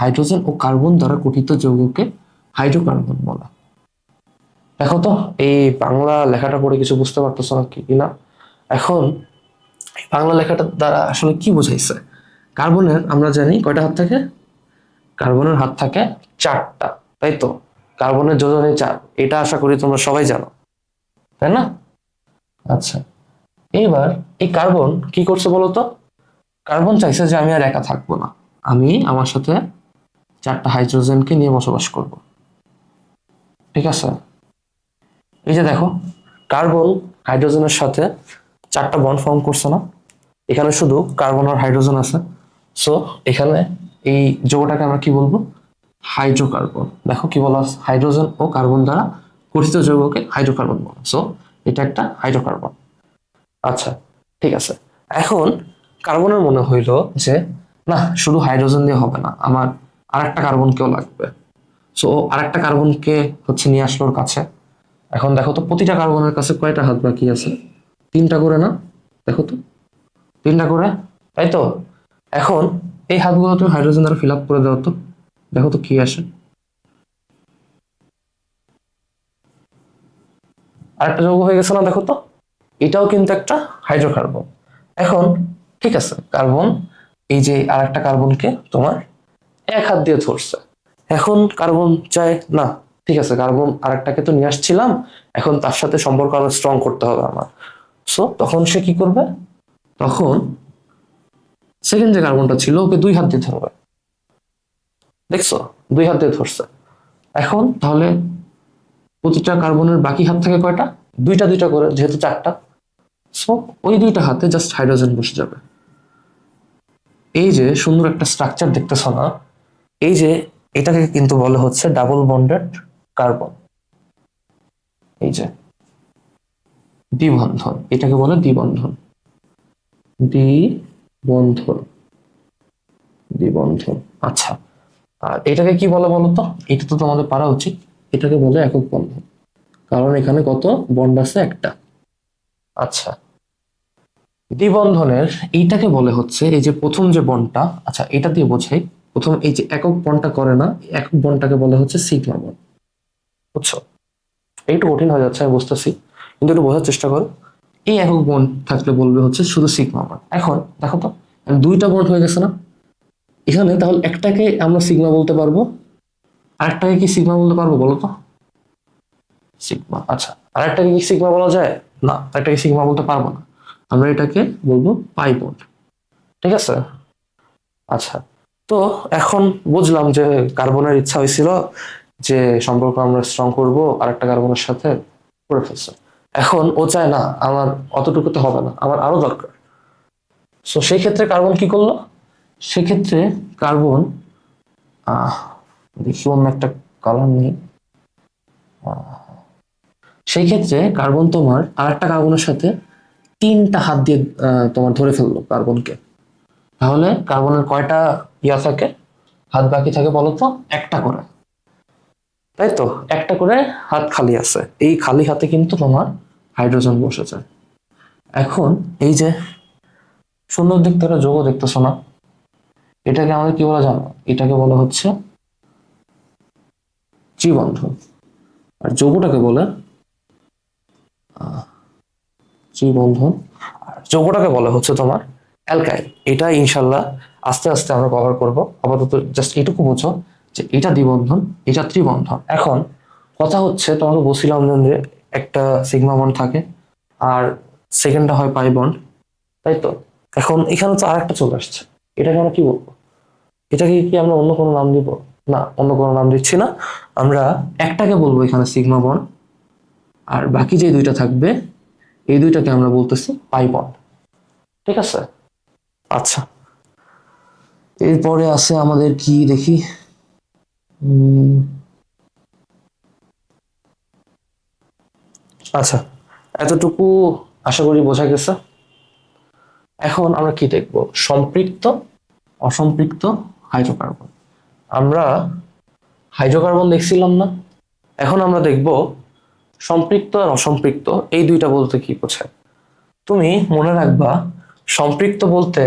[SPEAKER 1] হাইড্রোজেন ও কার্বন দ্বারা গঠিত যৌগকে হাইড্রোকার্বন বলা। দেখো তো এই বাংলা লেখাটা পড়ে কিছু বুঝতে পারতেছো না কিনা? এখন বাংলা লেখাটা দ্বারা আসলে কি বোঝাইছে? কার্বনের আমরা জানি কয়টা হাত থাকে? কার্বনের হাত থাকে 4টা, তাই তো? কার্বনের যোজনী 4, এটা আশা করি তোমরা সবাই জানো, তাই না? আচ্ছা, এইবার এই কার্বন কি করছে বলতো? কার্বন চাইছে যে আমি আর একা থাকবো না, আমি আমার সাথে 4টা হাইড্রোজেনকে নিয়ে বসবাস করব। ঠিক আছে, এই যে দেখো, কার্বন হাইড্রোজেনের সাথে 4টা বন্ড ফর্ম করছে না? এখানে শুধু কার্বন আর হাইড্রোজেন আছে, সো এখানে এই যৌগটাকে আমরা কি বলবো? হাইড্রোকার্বন। দেখো কি বলা আছে? হাইড্রোজেন ও কার্বন দ্বারা গঠিত যৌগকে হাইড্রোকার্বন বলে, সো এটা একটা হাইড্রোকার্বন। আচ্ছা, ঠিক আছে। এখন কার্বনের মনে হইলো যে না, শুধু হাইড্রোজেন দিয়ে হবে না, আমার আরেকটা কার্বনকেও লাগবে। সো আরেকটা কার্বনকে হচ্ছে নিয়ে আসলো ওর কাছে। এখন দেখো তো প্রতিটা কার্বনের কাছে কয়টা হাত বাকি আছে? 3টা করে না? দেখো তো, 3টা করে। তাই তো? এখন এই হাতগুলো তুমি হাইড্রোজেন দ্বারা ফিল আপ করে দাও তো, দেখো তো কি আসে। আরেকটা যৌগ হয়ে গেছে না, দেখো তো, এটাও কিন্তু একটা হাইড্রোকার্বন। এখন ঠিক আছে, কার্বন, এই যে আরেকটা কার্বনকে তোমার এক হাত দিয়ে ধরছে। এখন কার্বন চায় না, ঠিক আছে, কার্বন আরেকটাকে তো নিয়ে আসছিলাম, এখন তার সাথে সম্পর্ক আরো স্ট্রং করতে হবে আমার। সো তখন সে কি করবে, তখন সেকেন্ড যে কার্বনটা ছিল ওকে দুই হাত দিয়ে ধরবে। দেখছো, দুই হাত দিয়ে ধরছে। এখন তাহলে প্রতিটা কার্বনের বাকি হাত থাকে কয়টা, দুইটা দুইটা করে, যেহেতু চারটা। সো ওই দুইটা হাতে জাস্ট হাইড্রোজেন বসে যাবে। এই যে সুন্দর একটা স্ট্রাকচার দেখতেছ না, এই যে এটাকে কিন্তু বলে হচ্ছে ডাবল বন্ডেড কার্বন। এই যে দ্বিবন্ধন, এটাকে বলে দ্বিবন্ধন, দ্বিবন্ধন, দ্বিবন্ধন। আচ্ছা, আর এটাকে কি বলে বলো তো, এটা তো তোমাদের পারা উচিত। এটাকে বলে একক বন্ধন, কারণ এখানে কত বন্ড আছে, একটা। আচ্ছা, দ্বিবন্ধনের এইটাকে বলে হচ্ছে, এই যে প্রথম যে বন্ডটা, আচ্ছা এটা দিয়ে বোঝাই। প্রথম এই যে একক বন্ডটা করে না, একক বন্ডটাকে বলে হচ্ছে সিগমা বন্ড। বুঝছো? একটু কঠিন হয়ে যাচ্ছে আমি বুঝতেছি, কিন্তু একটু বোঝার চেষ্টা করো। এই একক বন্ড থাকলে বলবে হচ্ছে শুধু সিগমা বন্ড। এখন দেখো তো, দুইটা বন্ড হয়ে গেছে না এখানে, তাহলে একটাকে আমরা সিগমা বলতে পারবো, আরেকটাকে কি সিগমা বলতে পারবো বলো তো? সিগমা। আচ্ছা, আরেকটাকে কি সিগমা বলা যায়? না, আরেকটাকে সিগমা বলতে পারবো না, আমরা এটাকে বলবো পাই বন্ড। ঠিক আছে? আচ্ছা, তো এখন বুঝলাম যে কার্বনের ইচ্ছা হয়েছিল যে সম্পর্ক আমরা স্ট্রং করব আরেকটা কার্বনের সাথে, করে ফেলছে। এখন ও চায় না আমার অতটুকুতে হবে না, আমার আরো দরকার। সো সেই ক্ষেত্রে কার্বন কি করলো, সেক্ষেত্রে কার্বন, আহ দেখি অন্য একটা কালার নেই, সেই ক্ষেত্রে কার্বন তোমার আরেকটা কার্বনের সাথে তিনটা হাত দিয়ে তোমার ধরে ফেললো কার্বনকে। তাহলে কার্বনের কয়টা ইয়া থাকে, হাত বাকি থাকে বলো তো? একটা করে, তাই তো? একটা করে হাত খালি আছে, এই খালি হাতে কিন্তু তোমার হাইড্রোজেন বসেছে। এখন এই যে সুন্দর দেখতে একটা যৌগ দেখতেছো না, এটাকে আমাদের কি বলা জানো? এটাকে বলা হচ্ছে ত্রিবন্ধন। আর যৌগটাকে বলে ত্রিবন্ধন, আর যৌগটাকে বলা হচ্ছে তোমার অ্যালকাইল। এটা ইনশাল্লাহ আস্তে আস্তে আমরা কভার করব। আপাতত জাস্ট এটুকু বুঝো যে এটা দ্বিবন্ধন, এটা ত্রিবন্ধন। এখন কথা হচ্ছে, তোমাকে বলছিলাম যে একটা সিগমা বন্ড থাকে আর সেকেন্ডটা হয় পাই বন্ড, তাই তো? এখন এখানে তো আরেকটা চলে আসছে, এটাকে আমরা কি বলবো? এটাকে কি আমরা অন্য কোনো নাম দিব? না, অন্য কোনো নাম দিচ্ছি না, আমরা একটাকে বলবো এখানে সিগমা বন্ড, আর বাকি যে দুইটা থাকবে এই দুইটাকে আমরা বলতেছি পাই বন্ড। ঠিক আছে? আচ্ছা, এরপরে আছে আমাদের কি দেখি, উম, আচ্ছা, এতটুকু আশা করি বোঝা গেছে। এখন আমরা কি দেখব? সম্পৃক্ত, অসম্পৃক্ত হাইড্রোকার্বন। আমরা হাইড্রোকার্বন দেখছিলাম না, এখন আমরা দেখব সম্পৃক্ত আর অসম্পৃক্ত, এই দুইটা বলতে কি বোঝায়। তুমি মনে রাখবা, সম্পৃক্ত বলতে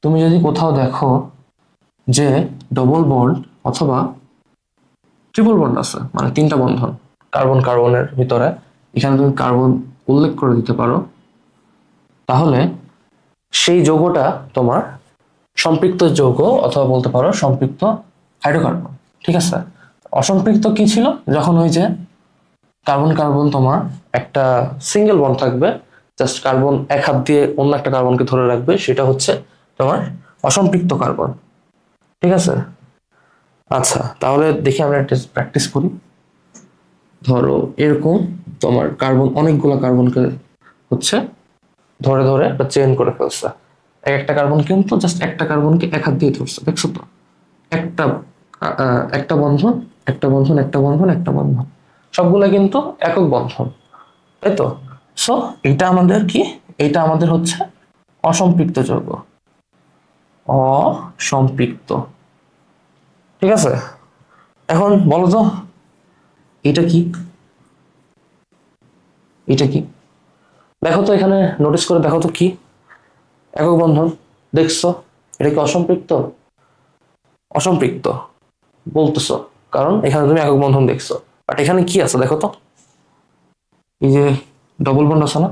[SPEAKER 1] তুমি যদি কোথাও দেখো যে ডবল বন্ড অথবা ট্রিপল বন্ড আছে, মানে তিনটা বন্ধন কার্বন কার্বনের ভিতরে, এখানে তুমি কার্বন উল্লেখ করে দিতে পারো, তাহলে সেই যৌগটা তোমার সম্পৃক্ত যৌগ, অথবা বলতে পারো সম্পৃক্ত হাইড্রোকার্বন। ঠিক আছে? অসম্পৃক্ত কি ছিল, যখন ওই যে কার্বন কার্বন তোমার একটা সিঙ্গেল বন্ড থাকবে, জাস্ট কার্বন এক হাত দিয়ে অন্য একটা কার্বনকে ধরে রাখবে, সেটা হচ্ছে তোমার অসম্পৃক্ত কার্বন। ঠিক আছে? আচ্ছা, তাহলে দেখি আমরা একটা প্র্যাকটিস করি। ধরো এরকম তোমার কার্বন, অনেকগুলো কার্বনকে হচ্ছে ধরে ধরে একটা চেইন করে ফেলছে। এক একটা কার্বন কিন্তু জাস্ট একটা কার্বনকে এক হাত দিয়ে ধরছে, দেখছো তো? একটা একটা বন্ধন, একটা বন্ধন, একটা বন্ধন, একটা বন্ধন, সবগুলা কিন্তু একক বন্ধন, তাই তো? সো এটা আমাদের কি, এটা আমাদের হচ্ছে অসম্পৃক্ত যৌগ, অসম্পৃক্ত। ঠিক আছে? এখন বলো তো, এটা কি, এটা কি? দেখো তো, এখানে নোটিস করে দেখো তো কি। একক বন্ধন দেখছো, এটা কি অসম্পৃক্ত? অসম্পৃক্ত বলতেছো কারণ এখানে তুমি একক বন্ধন দেখছো, বাট এখানে কি আছে দেখো তো, এই যে ডবল বন্ড আছে না,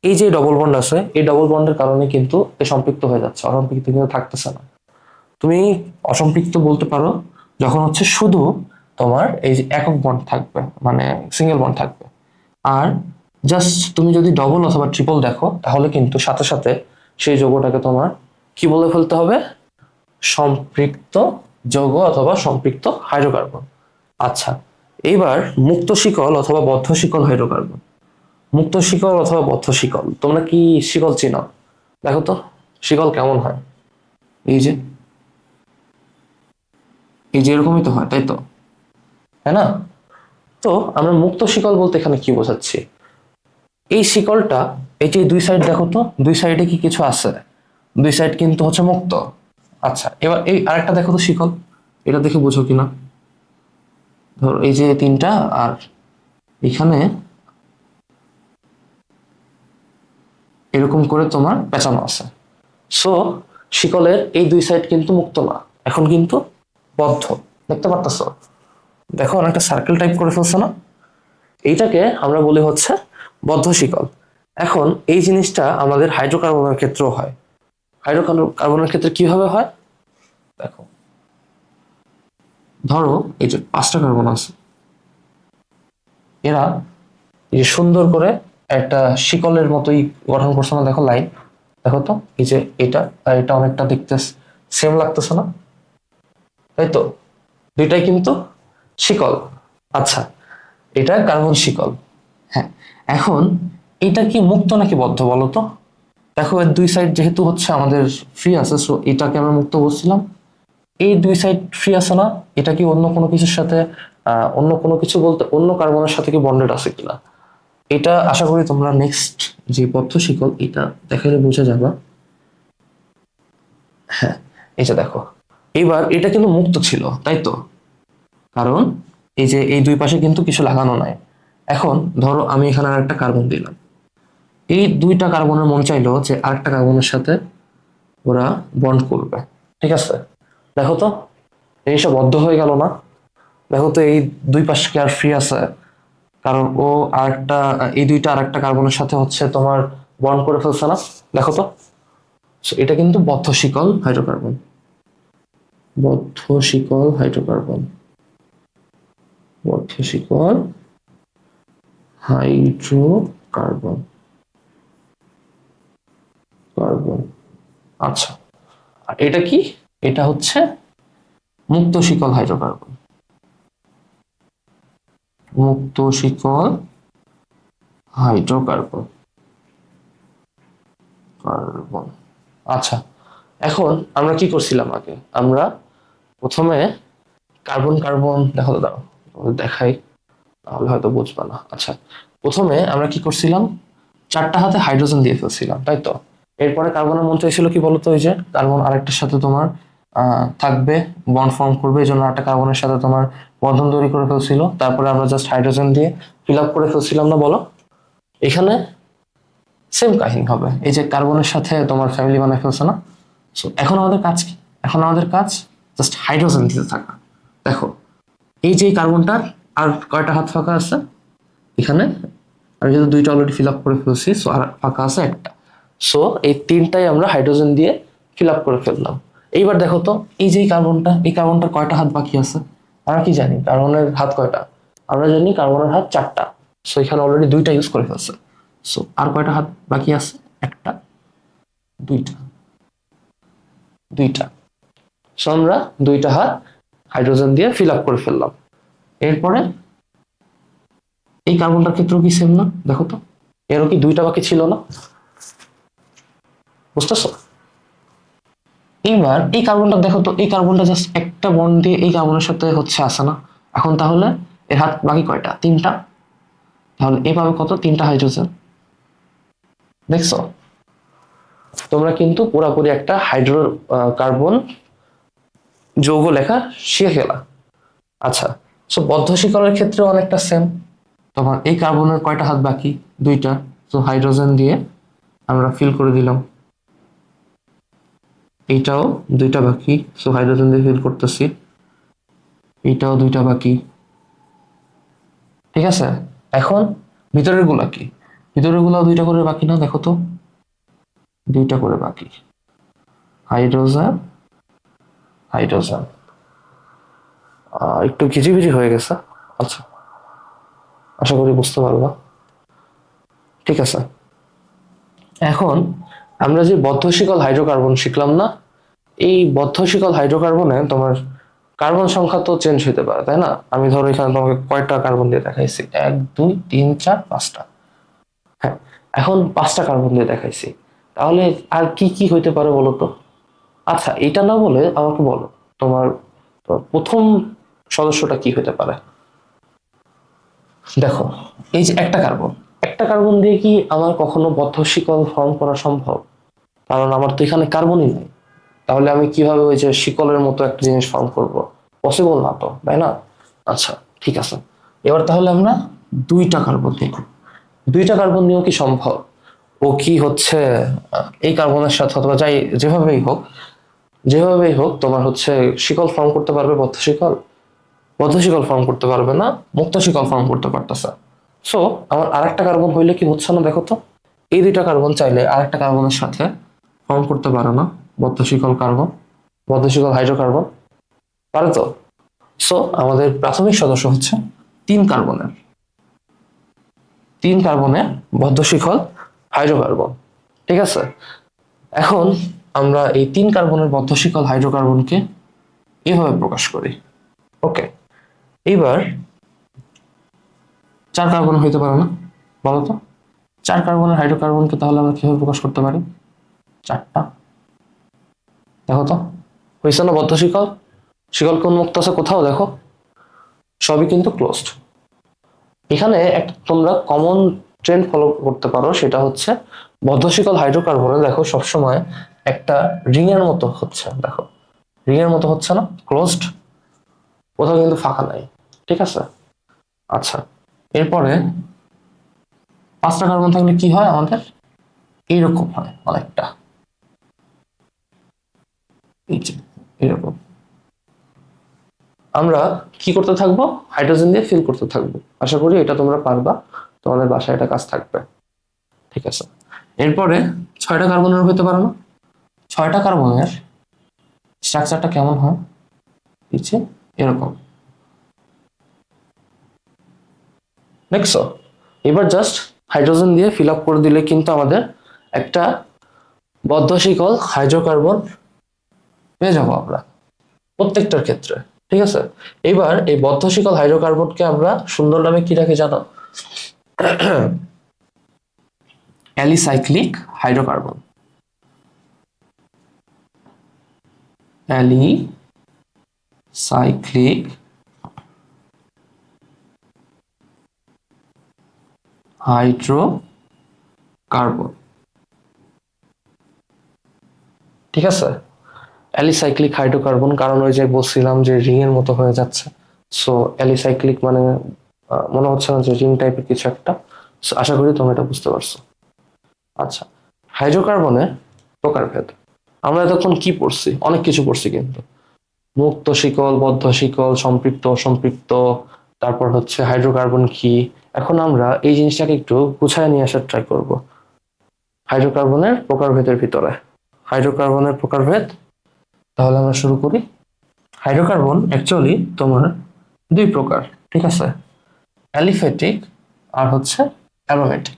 [SPEAKER 1] এই যে ডবল বন্ড আছে, এই ডবল বন্ডের কারণে কিন্তু এ সম্পৃক্ত হয়ে যাচ্ছে, অসম্পৃক্ত কিন্তু থাকতেছে না। তুমি অসম্পৃক্ত বলতে পারো যখন হচ্ছে শুধু তোমার এই যে একক বন্ড থাকবে, মানে সিঙ্গেল বন্ড থাকবে। আর জাস্ট তুমি যদি ডবল অথবা ট্রিপল দেখো তাহলে কিন্তু সাথে সাথে সেই যৌগটাকে তোমার কি বলে ফেলতে হবে, সম্পৃক্ত যৌগ অথবা সম্পৃক্ত হাইড্রোকার্বন। আচ্ছা, এইবার মুক্ত শিকল অথবা বদ্ধ শিকল হাইড্রোকার্বন। মুক্ত শিকল অথবা বদ্ধ শিকল, তোমরা কি শিকল চিনো? দেখো তো শিকল কেমন হয়, এই যে এই যে এরকমই তো হয়, তাই তো, তাই না? তো আমরা মুক্ত শিকল বলতে এখানে কি বোঝাচ্ছি, এই শিকলটা, এই যে দুই সাইড দেখো তো, দুই সাইডে কি কিছু আছে? দুই সাইড কিন্তু হচ্ছে মুক্ত। আচ্ছা, এবার এই আরেকটা দেখো তো শিকল, এটা দেখে বোঝো কিনা। ধরো এই যে তিনটা, আর এখানে এরকম করে তোমার পেঁচানো আছে। সো শিকলের এই দুই সাইড কিন্তু মুক্ত না, এখন কিন্তু বদ্ধ। দেখতে পারতেছো, দেখো অনেকটা সার্কেল টাইপ করে ফেলছে না, এইটাকে আমরা বলি হচ্ছে বদ্ধ শিকল। এখন এই জিনিসটা আমাদের হাইড্রোকার্বনের ক্ষেত্রেও হয়। হাইড্রোকার্বনের ক্ষেত্রে কিভাবে হয় দেখো, ধরো এই যে পাঁচটা কার্বন আছে, এরা এই যে সুন্দর করে একটা শিকলের মতোই গঠন করছে না, দেখো লাইন, দেখো তো এই যে এটা আর এটা অনেকটা দেখতে সেম লাগতেছে না, তাই তো, দুইটাই কিন্তু শিকল। আচ্ছা, এটা কার্বন শিকল। হ্যাঁ, এখন এটা কি মুক্ত নাকি বদ্ধ বলো তো? দেখো এর দুই সাইড যেহেতু হচ্ছে আমাদের ফ্রি আছে, সো এটাকে আমরা মুক্ত বলছিলাম। এই দুই সাইড ফ্রি আছে না, এটা কি অন্য কোনো কিছুর সাথে অন্য কোনো কিছু বলতে অন্য কার্বনের সাথে কি বন্ডেড আছে কিনা, এটা আশা করি তোমরা নেক্সট যে বদ্ধ শিকল এটা দেখালে বুঝে যাবা। হ্যাঁ, এই যে দেখো, এইবার এটা কিন্তু মুক্ত ছিল, তাই তো, কারণ এই যে এই দুই পাশে কিন্তু কিছু লাগানো নাই। এখন ধরো আমি এখানে আরেকটা কার্বন দিলাম, এই দুইটা কার্বনের মন চাইলো যে আরেকটা কার্বনের সাথে ওরা বন্ড করবে, ঠিক আছে, দেখো তো জিনিসটা বদ্ধ হয়ে গেল না? দেখো তো এই দুই পাশে কি আর ফ্রি আছে? কারণ ও আরেকটা, এই দুইটা আরেকটা কার্বনের সাথে হচ্ছে তোমার বন্ড করে ফেলছে না, দেখো তো। So, এটা কিন্তু বদ্ধ শিকল হাইড্রোকার্বন, বদ্ধ শিকল হাইড্রোকার্বন, বদ্ধ শিকল হাইড্রোকার্বন, কার্বন। আচ্ছা, আর এটা কি? এটা হচ্ছে মুক্ত শিকল হাইড্রোকার্বন, মুক্ত শিকল হাইড্রোকার্বন, কার্বন। আচ্ছা, এখন আমরা কি করছিলাম আগে, আমরা প্রথমে কার্বন কার্বন দেখো তো, দাও দেখাই, তাহলে হয়তো বুঝবা না। আচ্ছা, প্রথমে আমরা কি করছিলাম, চারটা হাতে হাইড্রোজেন দিয়ে ফেলছিলাম, তাই তো। এরপরে কার্বনের মন চাইছিল কি বলতো, ওই যে কার্বন আরেকটার সাথে তোমার থাকবে, বন্ড ফর্ম করবে, এই জন্য একটা কার্বনের সাথে তোমার বন্ধন তৈরি করে ফেলছিল, তারপরে আমরা জাস্ট হাইড্রোজেন দিয়ে ফিল আপ করে ফেলছিলাম না, বলো? এখানে সেম কাহিনী হবে, এই যে কার্বনের সাথে তোমার ফ্যামিলি বানায় ফেলছে না। সো এখন আমাদের কাজ কি, এখন আমাদের কাজ জাস্ট হাইড্রোজেন দিতে থাকা। দেখো এই যে কার্বনটার আর কয়টা হাত ফাঁকা আছে এখানে, আমি যেহেতু দুইটা অলরেডি ফিল আপ করে ফেলছি, সো আর ফাঁকা আছে একটা। সো এই তিনটাই আমরা হাইড্রোজেন দিয়ে ফিল আপ করে ফেললাম। এইবার দেখো তো এই যে কার্বনটা, এই কার্বনটার কয়টা হাত বাকি আছে? আমরা কি জানি কার্বনের হাত কয়টা? আমরা জানি কার্বনের হাত চারটা। সো এখানে অলরেডি দুইটা ইউজ করে ফেলছে। সো আর কয়টা হাত বাকি আছে? একটা, দুইটা, দুইটা। সো আমরা দুইটা হাত হাইড্রোজেন দিয়ে ফিল আপ করে ফেললাম। এরপরে এই কার্বনটার ক্ষেত্রেও কি সেম না? দেখো তো এরও কি দুইটা বাকি ছিল না? বুঝতেছো? এইবার এই কার্বনটা দেখো তো, এই কার্বনটা জাস্ট একটা বন্ড দিয়ে এই কার্বনের সাথে হচ্ছে আসে না। এখন তাহলে এর হাত বাকি কয়টা? তিনটা। তাহলে এ পাবে কত? তিনটা হাইড্রোজেন। দেখছো, তোমরা কিন্তু পুরাপুরি একটা হাইড্রো কার্বন যৌগ লেখা শিখে গেলা। আচ্ছা, সো বদ্ধ শিকলের ক্ষেত্রেও অনেকটা সেম। তোমার এই কার্বনের কয়টা হাত বাকি? দুইটা। তো হাইড্রোজেন দিয়ে আমরা ফিল করে দিলাম। এইটাও দুইটা বাকি, সো হাইড্রোজেন দিয়ে ফিল করতেছি। এইটাও দুইটা বাকি, ঠিক আছে। এখন ভিতরের গুলা কি? ভিতরের গুলা দুইটা করে বাকি না, দেখো তো, দুইটা করে বাকি। হাইড্রোজেন, হাইড্রোজেন একটু ঘিজিবিজি হয়ে গেছে। আচ্ছা, আশা করি বুঝতে পারবা। ঠিক আছে, এখন আমরা যে বদ্ধ শিকল হাইড্রোকার্বন শিখলাম না, এই বদ্ধ শিকল হাইড্রোকার্বনে তোমার কার্বন সংখ্যা তো চেঞ্জ হতে পারে, তাই না? আমি ধরো এখানে তোমাকে কয়টা কার্বন দিয়ে দেখাইছি, 1 2 3 4 5টা। হ্যাঁ, এখন 5টা কার্বন দিয়ে দেখাইছি, তাহলে আর কি কি হইতে পারে বলো তো? আচ্ছা, এটা না বলে আমাকে বলো, তোমার প্রথম সদস্যটা কি হতে পারে? দেখো, এই যে একটা কার্বন, একটা কার্বন দিয়ে কি আমার কখনো বদ্ধ শিকল ফর্ম করা সম্ভব? কারণ আমার তো এখানে কার্বনই নেই। তাহলে আমি কিভাবে ওই যে শিকলের মতো একটা জিনিস ফর্ম করব? পসিবল না তো, তাই না? আচ্ছা, ঠিক আছে, এবার তাহলে আমরা দুইটা কার্বন নিই। দুইটা কার্বন নিয়েও কি সম্ভব? ও কি হচ্ছে এই কার্বনের সাথে, অথবা যাই যেভাবেই হোক, যেভাবেই হোক তোমার হচ্ছে শিকল ফর্ম করতে পারবে বদ্ধ শিকল? বদ্ধ শিকল ফর্ম করতে পারবে না, মুক্ত শিকল ফর্ম করতে পারতেছে। সো আমার আরেকটা কার্বন হইলে কি হচ্ছে না, দেখো তো। এই দুইটা কার্বন চাইলে আরেকটা কার্বনের সাথে ফর্ম করতে পারে না বদ্ধ শিকল কার্বন, বদ্ধ শিকল হাইড্রোকার্বন? পারে তো। সো আমাদের প্রাথমিক সদস্য হচ্ছে 3 কার্বনের, 3 কার্বনের বদ্ধ শিকল হাইড্রোকার্বন। ঠিক আছে, এখন আমরা এই 3 কার্বনের বদ্ধ শিকল হাইড্রোকার্বনকে এভাবে প্রকাশ করি। ওকে, এইবার 4 কার্বন হইতে পারে না, বলো তো? 4 কার্বনের হাইড্রোকার্বনকে তাহলে আমরা কিভাবে প্রকাশ করতে পারি? 4টা, দেখো তো, হয়েছে না বদ্ধ শিকল? শিকল কোন মুক্ত আছে কোথাও? দেখো, সবই কিন্তু ক্লোজড। এখানে একটা তোমরা কমন ট্রেন্ড ফলো করতে পারো, সেটা হচ্ছে বদ্ধ শিকল হাইড্রোকার্বনে দেখো সবসময় একটা রিং এর মতো হচ্ছে, দেখো রিং এর মতো হচ্ছে না, ক্লোজড, কোথাও কিন্তু ফাঁকা নাই। ঠিক আছে, আচ্ছা, এরপরে 5টা কার্বন থাকলে কি হয় আমাদের? এইরকম হয় অনেকটা, এই যে এরকম। আমরা কি করতে থাকবো? হাইড্রোজেন দিয়ে ফিল করতে থাকবো। আশা করি এটা তোমরা পারবা, তোমাদের বাসায় এটা কাজ থাকবে। ঠিক আছে, এরপরে 6টা কার্বনের হইতে পারে না? 6টা কার্বনের স্ট্রাকচারটা কেমন হয়? নিচে এরকম, দেখছো? এবার জাস্ট হাইড্রোজেন দিয়ে ফিল আপ করে দিলে কিন্তু আমাদের একটা বদ্ধ শিকল হাইড্রোকার্বন পেয়ে যাবো আমরা প্রত্যেকটার ক্ষেত্রে। ঠিক আছে, এবার এই বদ্ধ শিকল হাইড্রোকার্বনকে আমরা সুন্দর নামে কি রাখি জানো? Alicyclic hydrocarbon. Alicyclic hydrocarbon. ঠিক আছে, অ্যালিসাইক্লিক হাইড্রোকার্বন, কারণ ওই যে বলছিলাম যে রিং এর মতো হয়ে যাচ্ছে। সো অ্যালিসাইক্লিক মানে মনে হচ্ছে না যে রিং টাইপের কিছু একটা? আশা করি তোমরা এটা বুঝতে পারছো। আচ্ছা, হাইড্রোকার্বনের প্রকারভেদ আমরা এতক্ষণ কি পড়ছি? অনেক কিছু পড়ছি কিন্তু, মুক্ত শিকল, বদ্ধ শিকল, সম্পৃক্ত, অসম্পৃক্ত, তারপর হচ্ছে হাইড্রোকার্বন কি। এখন আমরা এই জিনিসটাকে একটু গুছায় নিয়ে আসার ট্রাই করব হাইড্রোকার্বনের প্রকারভেদের ভিতরে। হাইড্রোকার্বনের প্রকারভেদ, তাহলে আমরা শুরু করি। হাইড্রোকার্বন অ্যাকচুয়ালি তোমার 2 প্রকার, ঠিক আছে? অ্যালিফ্যাটিক আর হচ্ছে অ্যারোমেটিক।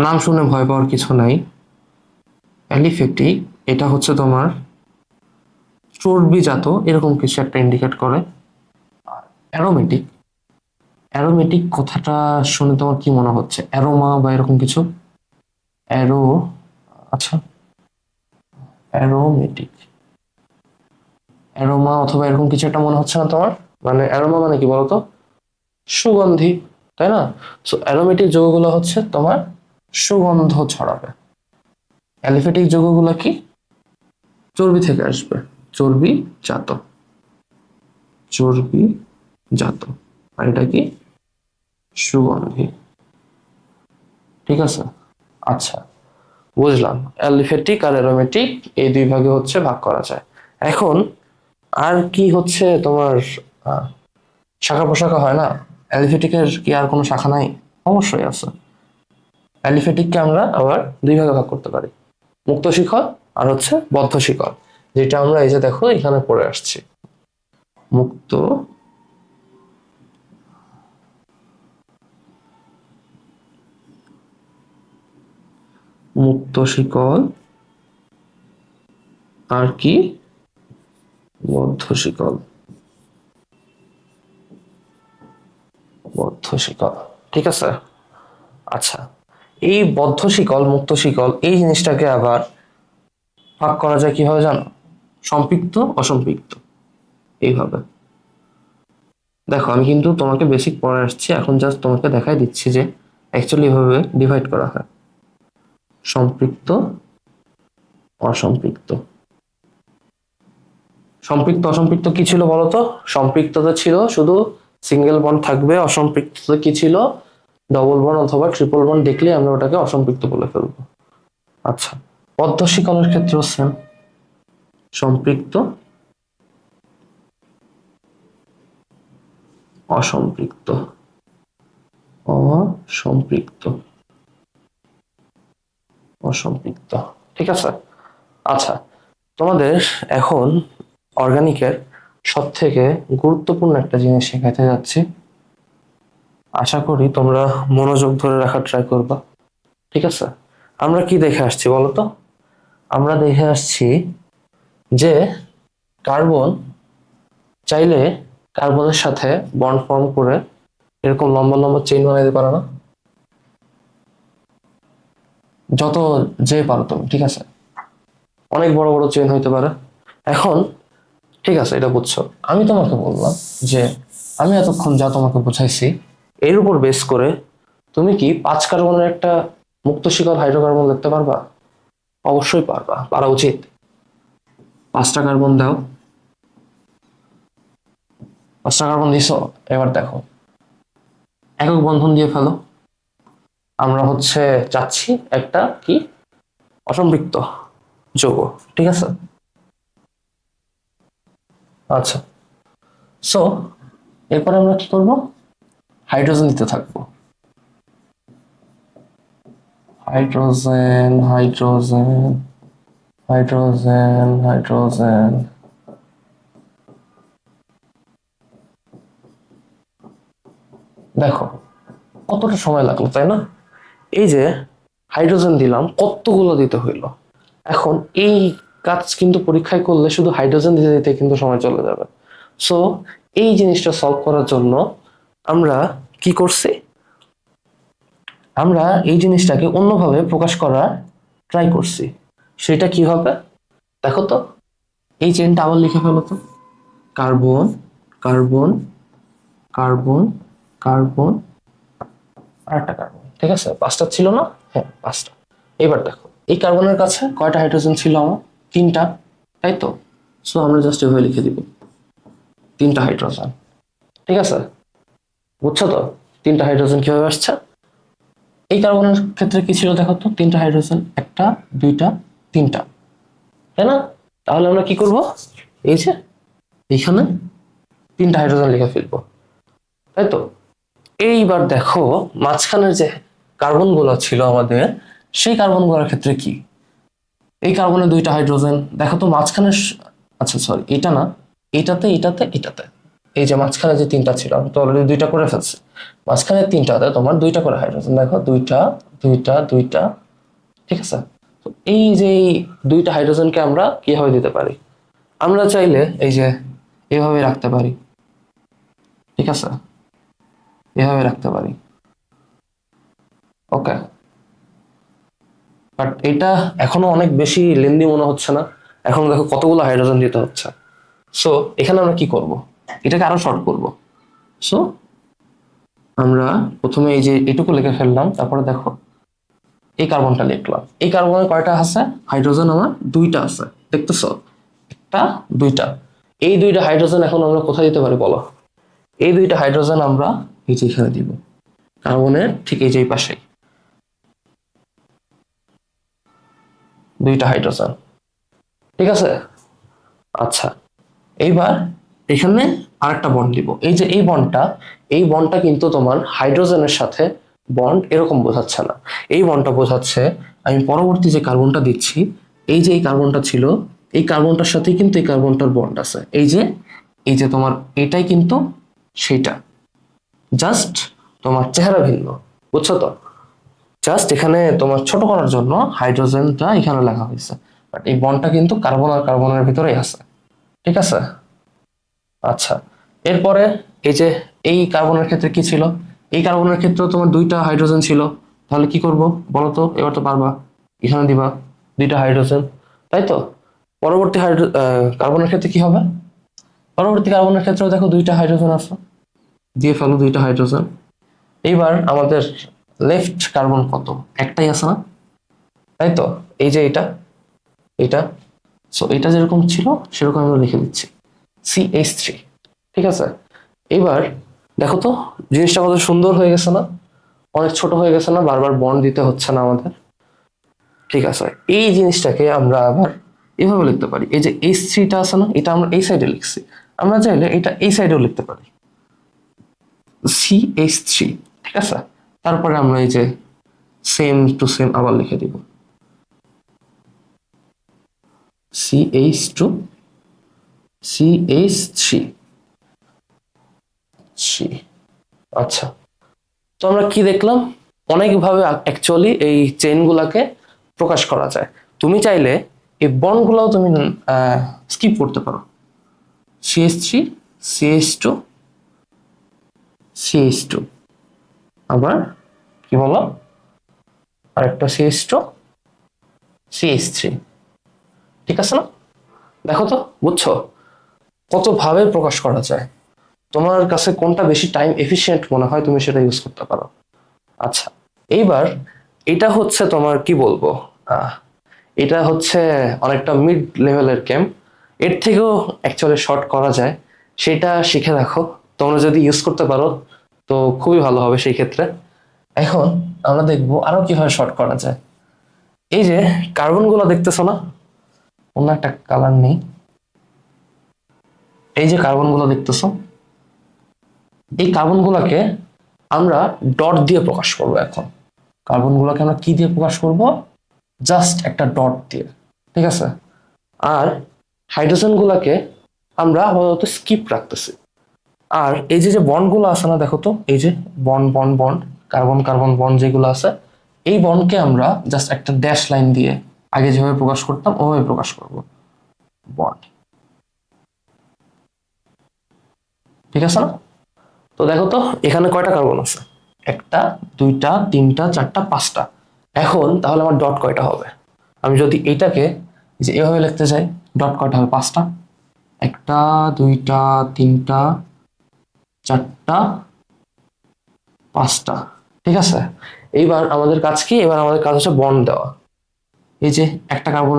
[SPEAKER 1] নাম শুনে ভয় পাওয়ার কিছু নাই। অ্যালিফ্যাটিক এটা হচ্ছে তোমার চর্বিজাত এরকম কিছু একটা ইন্ডিকেট করে। আর অ্যারোমেটিক, অ্যারোমেটিক কথাটা শুনে তোমার কি মনে হচ্ছে? অ্যারোমা বা এরকম কিছু? অ্যারো, আচ্ছা, অ্যারোমেটিক, অ্যারোমা অথবা এরকম কিছু একটা মনে হচ্ছে না তোমার? মানে অ্যারোমা মানে কি বলতো? সুগন্ধি, তাই না? সো অ্যারোমেটিক যৌগগুলো হচ্ছে তোমার সুগন্ধ ছড়াবে। অ্যালিফ্যাটিক যৌগগুলো কি? চর্বি থেকে আসবে, চর্বি জাত, চর্বি জাত। আর এটা কি? সুগন্ধি। ঠিক আছে, আচ্ছা, বুঝলাম, অ্যালিফ্যাটিক আর অ্যারোমেটিক এই দুই ভাগে হচ্ছে ভাগ করা যায়। এখন আর কি হচ্ছে তোমার আহ, শাখা প্রশাখা হয় না? অ্যালিফ্যাটিকের কি আর কোনো শাখা নাই? অবশ্যই আছে। অ্যালিফ্যাটিককে আমরা আবার দুই ভাগে ভাগ করতে পারি, মুক্ত শিকল আর হচ্ছে বদ্ধ শিকল, যেটা আমরা এই যে দেখো এখানে পড়ে আসছি। মুক্ত মুক্ত শিকল আর কি বদ্ধ শিকল। বদ্ধ শিকল, ঠিক আছে। আচ্ছা, এই বদ্ধ শিকল মুক্ত শিকল এই জিনিসটাকে আবার ভাগ করা যায় কিভাবে জানো? সম্পৃক্ত অসম্পৃক্ত, এইভাবে। দেখো আমি কিন্তু তোমাকে বেসিক পড়ে আসছি, এখন জাস্ট তোমাকে দেখাই দিচ্ছি যে অ্যাকচুয়ালি এভাবে ডিভাইড করা হয়, সম্পৃক্ত অসম্পৃক্ত। সম্পৃক্ত অসম্পৃক্ত কি ছিল বলতো? সম্পৃক্ততে ছিল শুধু সিঙ্গেল বন্ড থাকবে, অসম্পৃক্ততে কি ছিল? ডবল বন্ড অথবা ট্রিপল বন্ড দেখলে আমরা ওটাকে অসম্পৃক্ত বলে ফেলবো। আচ্ছা, পদ্ম শিকলের ক্ষেত্রেও সেম, সম্পৃক্ত অসম্পৃক্ত, অসম্পৃক্ত অসম্পৃক্ত, ঠিক আছে। আচ্ছা, তোমাদের এখন অর্গানিকের সব থেকে গুরুত্বপূর্ণ একটা জিনিস শেখাতে যাচ্ছি, আশা করি তোমরা মনোযোগ ধরে রাখার ট্রাই করবা, ঠিক আছে। আমরা কি দেখে আসছি বলতো? আমরা দেখে আসছি যে কার্বন চাইলে কার্বনের সাথে বন্ড ফর্ম করে এরকম লম্বা লম্বা চেইন বানাইতে পারে না? যত যে পারো তুমি, ঠিক আছে, অনেক বড় বড় চেইন হইতে পারে। এখন ঠিক আছে, এটা বুঝছো, আমি তোমাকে বললাম যে আমি এতক্ষণ যা তোমাকে বুঝাইছি এর উপর বেস করে তুমি কি 5 কার্বনের একটা মুক্ত শিকল হাইড্রোকার্বন লিখতে পারবা? অবশ্যই পারবা, পারা উচিত। 5টা কার্বন দাও, 5টা কার্বন দিছো, এবার দেখো একক বন্ধন দিয়ে ফেলো। আমরা হচ্ছে চাচ্ছি একটা কি অসম্পৃক্ত যৌগ, ঠিক আছে। আচ্ছা, সো এরপরে আমরা কি করব? হাইড্রোজেন দিতে থাকবো, হাইড্রোজেন হাইড্রোজেন হাইড্রোজেন হাইড্রোজেন। দেখো কতটা সময় লাগলো, তাই না? এই যে হাইড্রোজেন দিলাম, কতগুলো দিতে হইলো। এখন এই কাজ কিন্তু পরীক্ষায় করলে শুধু হাইড্রোজেন দিতে দিতে কিন্তু সময় চলে যাবে। সো এই জিনিসটা সলভ করার জন্য আমরা কি করছি? আমরা এই জিনিসটাকে অন্যভাবে প্রকাশ করার ট্রাই করছি। সেটা কি হবে দেখো তো, এই চেনটা আবার লিখে ফেলো তো। কার্বন কার্বন কার্বন কার্বন আর একটা কার্বন, ঠিক আছে, 5টা ছিল না? হ্যাঁ 5টা। এবার দেখো এই কার্বনের কাছে কয়টা হাইড্রোজেন ছিল আমার? 3টা, তাই তো। সো আমরা জাস্ট এভাবে লিখে দিব 3টা হাইড্রোজেন, ঠিক আছে। বুঝছো তো 3টা হাইড্রোজেন কিভাবে আসছে? এই কার্বনের ক্ষেত্রে কি ছিল দেখো তো, 3টা হাইড্রোজেন, একটা, দুইটা, 3টা, তাই না? তাহলে আমরা কি করব? এই যে এইখানে 3টা হাইড্রোজেন লিখে ফেলবো, তাই তো। এইবার দেখো মাঝখানের যে কার্বন গুলো ছিল আমাদের, সেই কার্বন গুলোর ক্ষেত্রে কি? এই কার্বনে 2টা হাইড্রোজেন, দেখো তো মাঝখানে আচ্ছা সরি, এটা না, এটাতে এটাতে এটাতে, এই যে মাঝখানে যে 3টা ছিল আমি তো অলরেডি 2টা করে ফেলছি, মাঝখানে 3টাতে তোমার 2টা করে হাইড্রোজেন, দেখো 2টা 2টা 2টা, ঠিক আছে। তো এই যে এই 2টা হাইড্রোজেনকে আমরা কিভাবে দিতে পারি? আমরা চাইলে এই যে এভাবে রাখতে পারি, ঠিক আছে, এভাবে রাখতে পারি, ওকে। বাট এটা এখনো অনেক বেশি লেন্দি মনে হচ্ছে না? এখন দেখো কতগুলো হাইড্রোজেন দিতে হচ্ছে। সো এখানে আমরা কি করব? এটাকে আরো শর্ট করব। সো আমরা প্রথমে এই যে এটুকু লিখে ফেললাম, তারপরে দেখো এই কার্বনটা লিখলাম। এই কার্বনে কয়টা আছে হাইড্রোজেন? আমার 2টা আছে, দেখতেছো, একটা, 2টা। এই 2টা হাইড্রোজেন এখন আমরা কোথায় দিতে পারি বলো? এই 2টা হাইড্রোজেন আমরা এই যে এখানে দিব, কার্বনের ঠিক এই যে পাশে। দুইটা হাইড্রোজেন, ঠিক আছে। আচ্ছা, এইবার এখানে আরেকটা বন্ড দিব। এই যে এই বন্ডটা কিন্তু তোমার হাইড্রোজেনের সাথে বন্ড এরকম বোঝাচ্ছে না, এই বন্ডটা বোঝাচ্ছে আমি পরবর্তী যে কার্বনটা দিচ্ছি, এই যে এই কার্বনটা ছিল, এই কার্বনটার সাথেই কিন্তু এই কার্বনটার বন্ড আছে। এই যে তোমার এটাই কিন্তু সেইটা, জাস্ট তোমার চেহারা ভিন্ন, বুঝছো তো? জাস্ট এখানে তোমার ছোট করার জন্য হাইড্রোজেনটা এখানে লেখা হয়েছে, বাট এই বন্ডটা কিন্তু কার্বন আর কার্বনের ভিতরেই আছে, ঠিক আছে। আচ্ছা, এরপরে এই যে এই কার্বনের ক্ষেত্রে কি ছিল, এই কার্বনের ক্ষেত্রে তোমার দুইটা হাইড্রোজেন ছিল, তাহলে কি করব বলো তো? এবার তো পারবা, এখানে দিবা দুইটা হাইড্রোজেন, তাই তো। পরবর্তী কার্বনের ক্ষেত্রে কি হবে? পরবর্তী কার্বনের ক্ষেত্রেও দেখো দুইটা হাইড্রোজেন আছে, দিয়ে ফেলো দুইটা হাইড্রোজেন। এইবার আমাদের লেফট কার্বন কত? একটাই আছে না, তাই তো। এই যে এটা সো এটা যেরকম ছিল সেরকম আমরা লিখে দিচ্ছি CH3, ঠিক আছে। এবার দেখো তো জিনিসটা কত সুন্দর হয়ে গেছে না, অনেক ছোট হয়ে গেছে না, বারবার বন্ড দিতে হচ্ছে না আমাদের, ঠিক আছে। এই জিনিসটাকে আমরা আবার এভাবে লিখতে পারি, এই যে H3টা আছে না, এটা আমরা এই সাইডে লিখছি, আমরা চাইলে এটা এই সাইডেও লিখতে পারি CH3, ঠিক আছে। তারপরে আমরা এই যে সেম টু সেম আবার লিখে দিব CH2 CH3। আচ্ছা, তো আমরা কি দেখলাম? অনেকভাবে অ্যাকচুয়ালি এই চেইন গুলাকে প্রকাশ করা যায়। তুমি চাইলে এই বন্ড গুলাও তুমি স্কিপ করতে পারো, CH3 CH2 CH2, আবার কি বলো, আরেকটা CH2 CH3, ঠিক আছে না? দেখো তো, বুঝছো কত ভাবে প্রকাশ করা যায়? তোমার কাছে কোনটা বেশি টাইম এফিশিয়েন্ট মনে হয় তুমি সেটা ইউজ করতে পারো। আচ্ছা, এইবার এটা হচ্ছে তোমার কি বলবো, আহ এটা হচ্ছে অনেকটা মিড লেভেলের গেম, এর থেকেও অ্যাকচুয়ালি শর্ট করা যায়, সেটা শিখে রাখো। তোমরা যদি ইউজ করতে পারো তো খুবই ভালো হবে সেই ক্ষেত্রে। এখন আমরা দেখবো আরো কিভাবে শর্ট করা যায়। এই যে কার্বন গুলো দেখতেছো না, অন্য একটা কালার নেই, এই যে কার্বন গুলো দেখতেছো, এই কার্বন গুলাকে আমরা ডট দিয়ে প্রকাশ করবো। এখন কার্বন গুলোকে আমরা কি দিয়ে প্রকাশ করব? জাস্ট একটা ডট দিয়ে, ঠিক আছে। আর হাইড্রোজেন গুলাকে আমরা আপাতত স্কিপ রাখতেছি। আর এই যে যে বন্ড গুলো আছে না, দেখো তো, এই যে bond bond bond, carbon carbon bond যেগুলো আছে, এই বন্ডকে আমরা জাস্ট একটা ড্যাশ লাইন দিয়ে আগে যেভাবে প্রকাশ করতাম ওভাবে প্রকাশ করব, বন্ড, ঠিক আছে না? তো দেখো তো এখানে কয়টা কার্বন আছে? একটা, দুইটা, তিনটা, চারটা, পাঁচটা। এখন তাহলে আমার ডট কয়টা হবে? আমি যদি এইটাকে যে এভাবে লিখতে চাই, ডট কয়টা হবে? পাঁচটা। একটা, দুইটা, তিনটা, চারটা, পাঁচটা, ঠিক আছে। এইবার আমাদের কাজ কি? এবার আমাদের কাজ হচ্ছে বন্ড দেওয়া। এই যে একটা কার্বন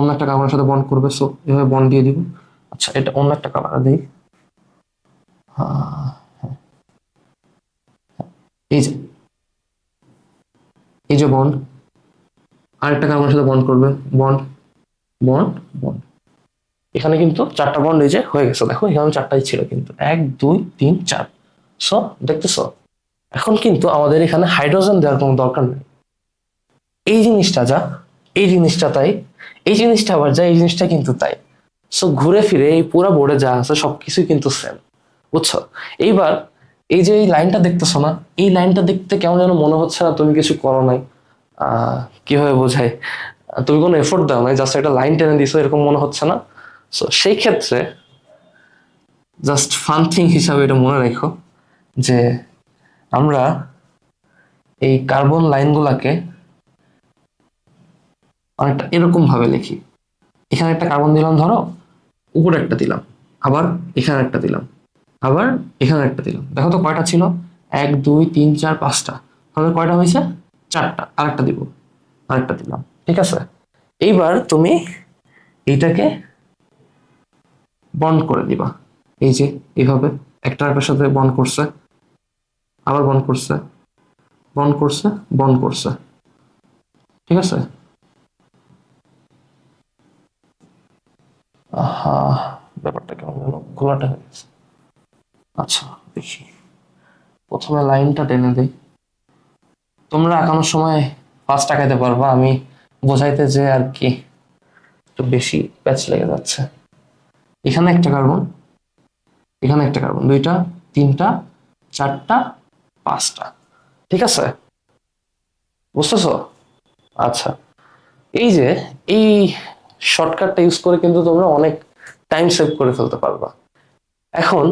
[SPEAKER 1] অন্য একটা কার্বনের সাথে বন্ড করবে, সো এভাবে বন্ড দিয়ে দিব। আচ্ছা, এটা অন্য একটা কালার দিই। এই যে বন্ড, আরেকটা কার্বনের সাথে বন্ড করবে, বন্ড বন্ড বন্ড। এখানে কিন্তু চারটা বন্ড এই যে হয়ে গেছে, দেখো এখানে চারটাই ছিল কিন্তু, এক দুই তিন চার। সো দেখতেছো, এখন কিন্তু আমাদের এখানে হাইড্রোজেন দেওয়ার কোনো দরকার নেই। এই জিনিসটা যা, এই জিনিসটা তাই, এই জিনিসটা আবার যা, এই জিনিসটা কিন্তু তাই। সো ঘুরে ফিরে এই পুরো বোর্ডে যা আছে সবকিছুই কিন্তু সেম, বুঝছো? এইবার এই যে এই লাইনটা দেখতেছো না, এই লাইনটা দেখতে কেমন যেন মনে হচ্ছে না তুমি কিছু করো নাই। কিভাবে বোঝাই, তুমি কোনো এফোর্ট দাও নাই, জাস্ট একটা লাইন টেনে দিছো, এরকম মনে হচ্ছে না? সো সেই ক্ষেত্রে জাস্ট ফান থিং হিসাবে এটা মনে রেখো যে আমরা এই কার্বন লাইনগুলাকে অনেকটা এরকম ভাবে লিখি। এখানে একটা কার্বন দিলাম ধরো, উপরে একটা দিলাম, আবার এখানে একটা দিলাম, আবার এখানে একটা দিলাম। দেখো তো কয়টা ছিল? এক দুই তিন চার পাঁচটা, তাহলে কয়টা হয়েছে? চারটা। আরেকটা দিব, আরেকটা দিলাম, ঠিক আছে। এইবার তুমি এইটাকে বন্ড করে দিবা, এই যে এইভাবে একটা একটার সাথে বন্ড করছে, আবার বন্ড করছে, বন্ড করছে, বন্ড করছে, ঠিক আছে। আহ ব্যাপারটা কেমন যেন ঘোলাটে হয়ে গেছে। আচ্ছা, দেখি প্রথমে লাইনটা টেনে দিই। তোমরা আঁকানোর সময় ফার্স্ট আঁকাইতে পারবা, আমি বোঝাইতে যে আর কি একটু বেশি প্যাচ লেগে যাচ্ছে। এখানে একটা কার্বন, এখানে একটা কার্বন, দুইটা, তিনটা, চারটা, পাঁচটা। ঠিক আছে, বুঝতেছো? আচ্ছা, এই যে এই শর্টকাটটা ইউজ করে কিন্তু তোমরা অনেক টাইম সেভ করে ফেলতে পারবা। এখন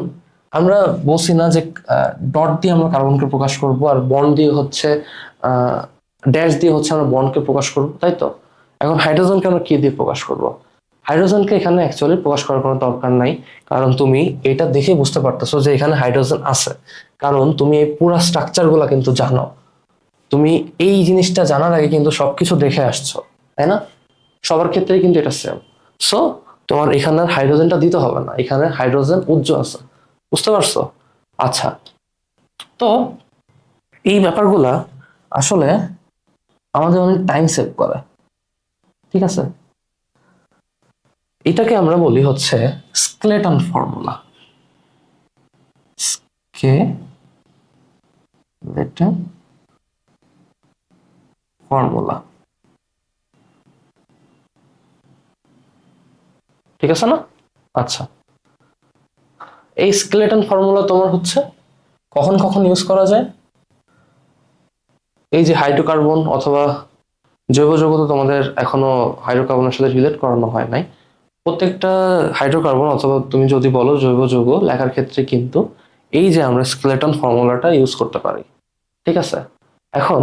[SPEAKER 1] আমরা বলছি না যে ডট দিয়ে আমরা কার্বনকে প্রকাশ করব, আর বন্ড দিয়ে হচ্ছে ড্যাশ দিয়ে হচ্ছে আমরা বন্ডকে প্রকাশ করব, তাই তো? এখন হাইড্রোজেনকে আমরা কি দিয়ে প্রকাশ করব? হাইড্রোজেনকে এখানে অ্যাকচুয়ালি প্রকাশ করার কোনো দরকার নাই, কারণ তুমি এটা দেখে বুঝতে পারতেছো যে এখানে হাইড্রোজেন আছে, কারণ তুমি এই পুরো স্ট্রাকচার গুলা কিন্তু জানো। তুমি এই জিনিসটা জানার আগে কিন্তু সবকিছু দেখে আসছো, তাই না? সবার ক্ষেত্রেই কিন্তু এটা সেম। সো তোমার এখানে হাইড্রোজেনটা দিতে হবে না, এখানে হাইড্রোজেন উজ্জ্বল আছে, বুঝতে পারছো? আচ্ছা, তো এই ব্যাপারগুলা আসলে আমাদের অনেক টাইম সেভ করে, ঠিক আছে? এটাকে আমরা বলি হচ্ছে স্কেলেটন ফর্মুলা। স্কেলেটন ফর্মুলা, ঠিক আছে না? আচ্ছা, এই স্কেলেটন ফর্মুলা তোমার হচ্ছে কখন কখন ইউজ করা যায়? এই যে হাইড্রোকার্বন অথবা জৈব যৌগ তো তোমাদের এখনো হাইড্রোকার্বনের সাথে রিলেট করানো হয় নাই। প্রত্যেকটা হাইড্রোকার্বন অথবা তুমি যদি বলো জৈব যৌগ লেখার ক্ষেত্রে কিন্তু এই যে আমরা স্কেলেটন ফর্মুলাটা ইউজ করতে পারি, ঠিক আছে? এখন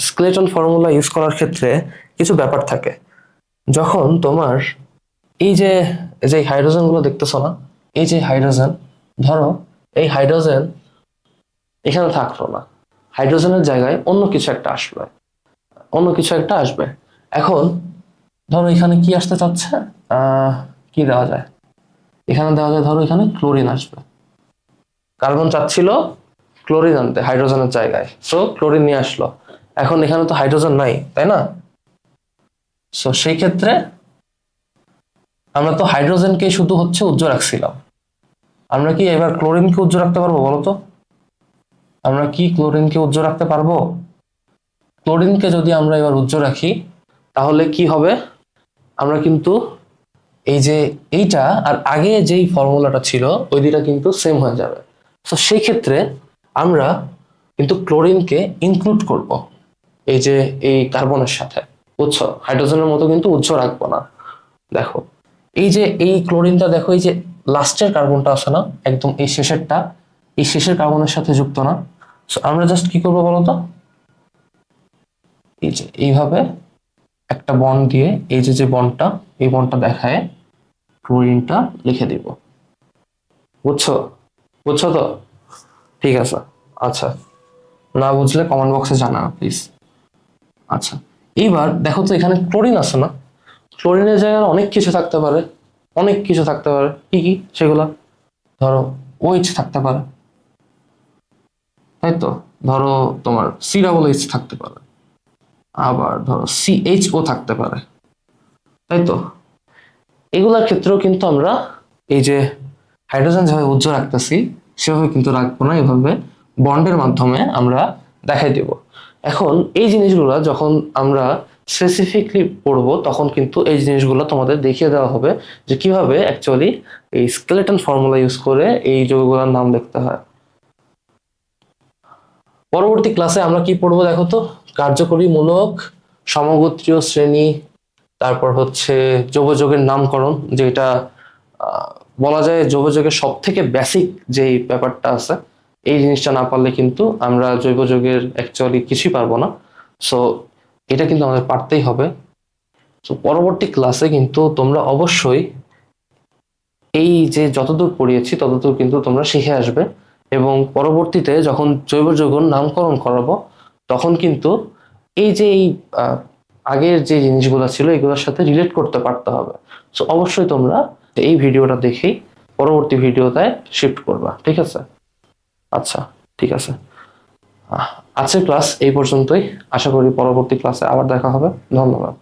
[SPEAKER 1] স্কেলেটন ফর্মুলা ইউজ করার ক্ষেত্রে কিছু ব্যাপার থাকে। যখন তোমার এই যে যে হাইড্রোজেন গুলো দেখতেছো না, এই যে হাইড্রোজেন, ধরো এই হাইড্রোজেন এখানে থাকলো না, হাইড্রোজেনের জায়গায় অন্য কিছু একটা আসবে, অন্য কিছু একটা আসবে। এখন ধরো এখানে কি আসতে চাচ্ছে, কি দেওয়া যায়? এখানে দেওয়া যায়, ধরো এখানে ক্লোরিন আসবে। কার্বন চাচ্ছিল ক্লোরিন আনতে হাইড্রোজেনের জায়গায়, সো ক্লোরিন নিয়ে আসলো। এখন এখানে তো হাইড্রোজেন নাই, তাই না? সো সেই ক্ষেত্রে আমরা তো হাইড্রোজেনকে শুধু হচ্ছে উজ্জ্বল রাখছিলাম, আমরা কি এবার ক্লোরিনকে উজ্জ্বল রাখতে পারবো বলো তো? আমরা কি ক্লোরিনকে উজ্জ্বল রাখতে পারবো? ক্লোরিনকে যদি আমরা এবার উজ্জ্বল রাখি তাহলে কি হবে? আমরা কিন্তু এই যে এইটা আর আগে যেই ফর্মুলাটা ছিল ওই দুইটা কিন্তু সেম হয়ে যাবে। তো সেই ক্ষেত্রে আমরা কিন্তু ক্লোরিনকে ইনক্লুড করব এই যে এই কার্বনের সাথে, বুঝছো? হাইড্রোজেনের মতো কিন্তু উজ্জ্বল রাখবো না। দেখো এই যে এই ক্লোরিনটা, দেখো এই যে লাস্টের কার্বনটা আছে না, একদম এই শেষেরটা, এই শেষের কার্বনের সাথে যুক্ত না। সো আমরা জাস্ট কি করবো বলতো, এই যে এইভাবে একটা বন্ড দিয়ে এই যে যে বন্ডটা, এই বন্ডটা দেখায় ক্লোরিনটা লিখে দিব, বুঝছো? বুঝছো তো? ঠিক আছে। আচ্ছা, না বুঝলে কমেন্ট বক্সে জানাও প্লিজ। আচ্ছা, এইবার দেখো তো এখানে ক্লোরিন আছে না, ক্লোরিনের জায়গায় অনেক কিছু থাকতে পারে, অনেক কিছু থাকতে পারে। কি কি সেগুলা? ধরো OH থাকতে পারে, তাই তো? ধরো তোমার C OH থাকতে পারে, আবার ধরো CHO থাকতে পারে, তাই তো? এগুলার ক্ষেত্রেও কিন্তু আমরা এই যে হাইড্রোজেন যেভাবে উজ্জ্বল রাখতেছি সেভাবে কিন্তু রাখবো না, এভাবে বন্ডের মাধ্যমে আমরা দেখাই দেব। এখন এই জিনিসগুলো যখন আমরা স্পেসিফিকলি পড়বো তখন কিন্তু এই জিনিসগুলো তোমাদের দেখিয়ে দেওয়া হবে যে কিভাবে অ্যাকচুয়ালি এই স্কেলেটন ফর্মুলা ইউজ করে এই যৌগগুলোর নাম লিখতে হয়। পরবর্তী ক্লাসে আমরা কি পড়বো দেখো তো? কার্যকরী মূলক, সমগোত্রীয় শ্রেণী, তারপর হচ্ছে যৌগযোগের নামকরণ, যেটা বলা যায় যৌগযোগের সব থেকে বেসিক যেই ব্যাপারটা আছে, এই জিনিসটা না পারলে কিন্তু আমরা জৈব যৌগের অ্যাকচুয়ালি কিছুই পারবো না। সো এটা কিন্তু আমাদের পারতেই হবে। তো পরবর্তী ক্লাসে কিন্তু তোমরা অবশ্যই এই যে যতদূর পড়িয়েছি ততদূর কিন্তু তোমরা শিখে আসবে, এবং পরবর্তীতে যখন জৈব যৌগের নামকরণ করাবো তখন কিন্তু এই যে এই আগের যে জিনিসগুলো ছিল এগুলোর সাথে রিলেট করতে পারতে হবে। সো অবশ্যই তোমরা এই ভিডিওটা দেখেই পরবর্তী ভিডিওতে শিফট করবা, ঠিক আছে? আচ্ছা, ঠিক আছে। আজকের ক্লাস এই পর্যন্তই, আশা করি পরবর্তী ক্লাসে আবার দেখা হবে। ধন্যবাদ।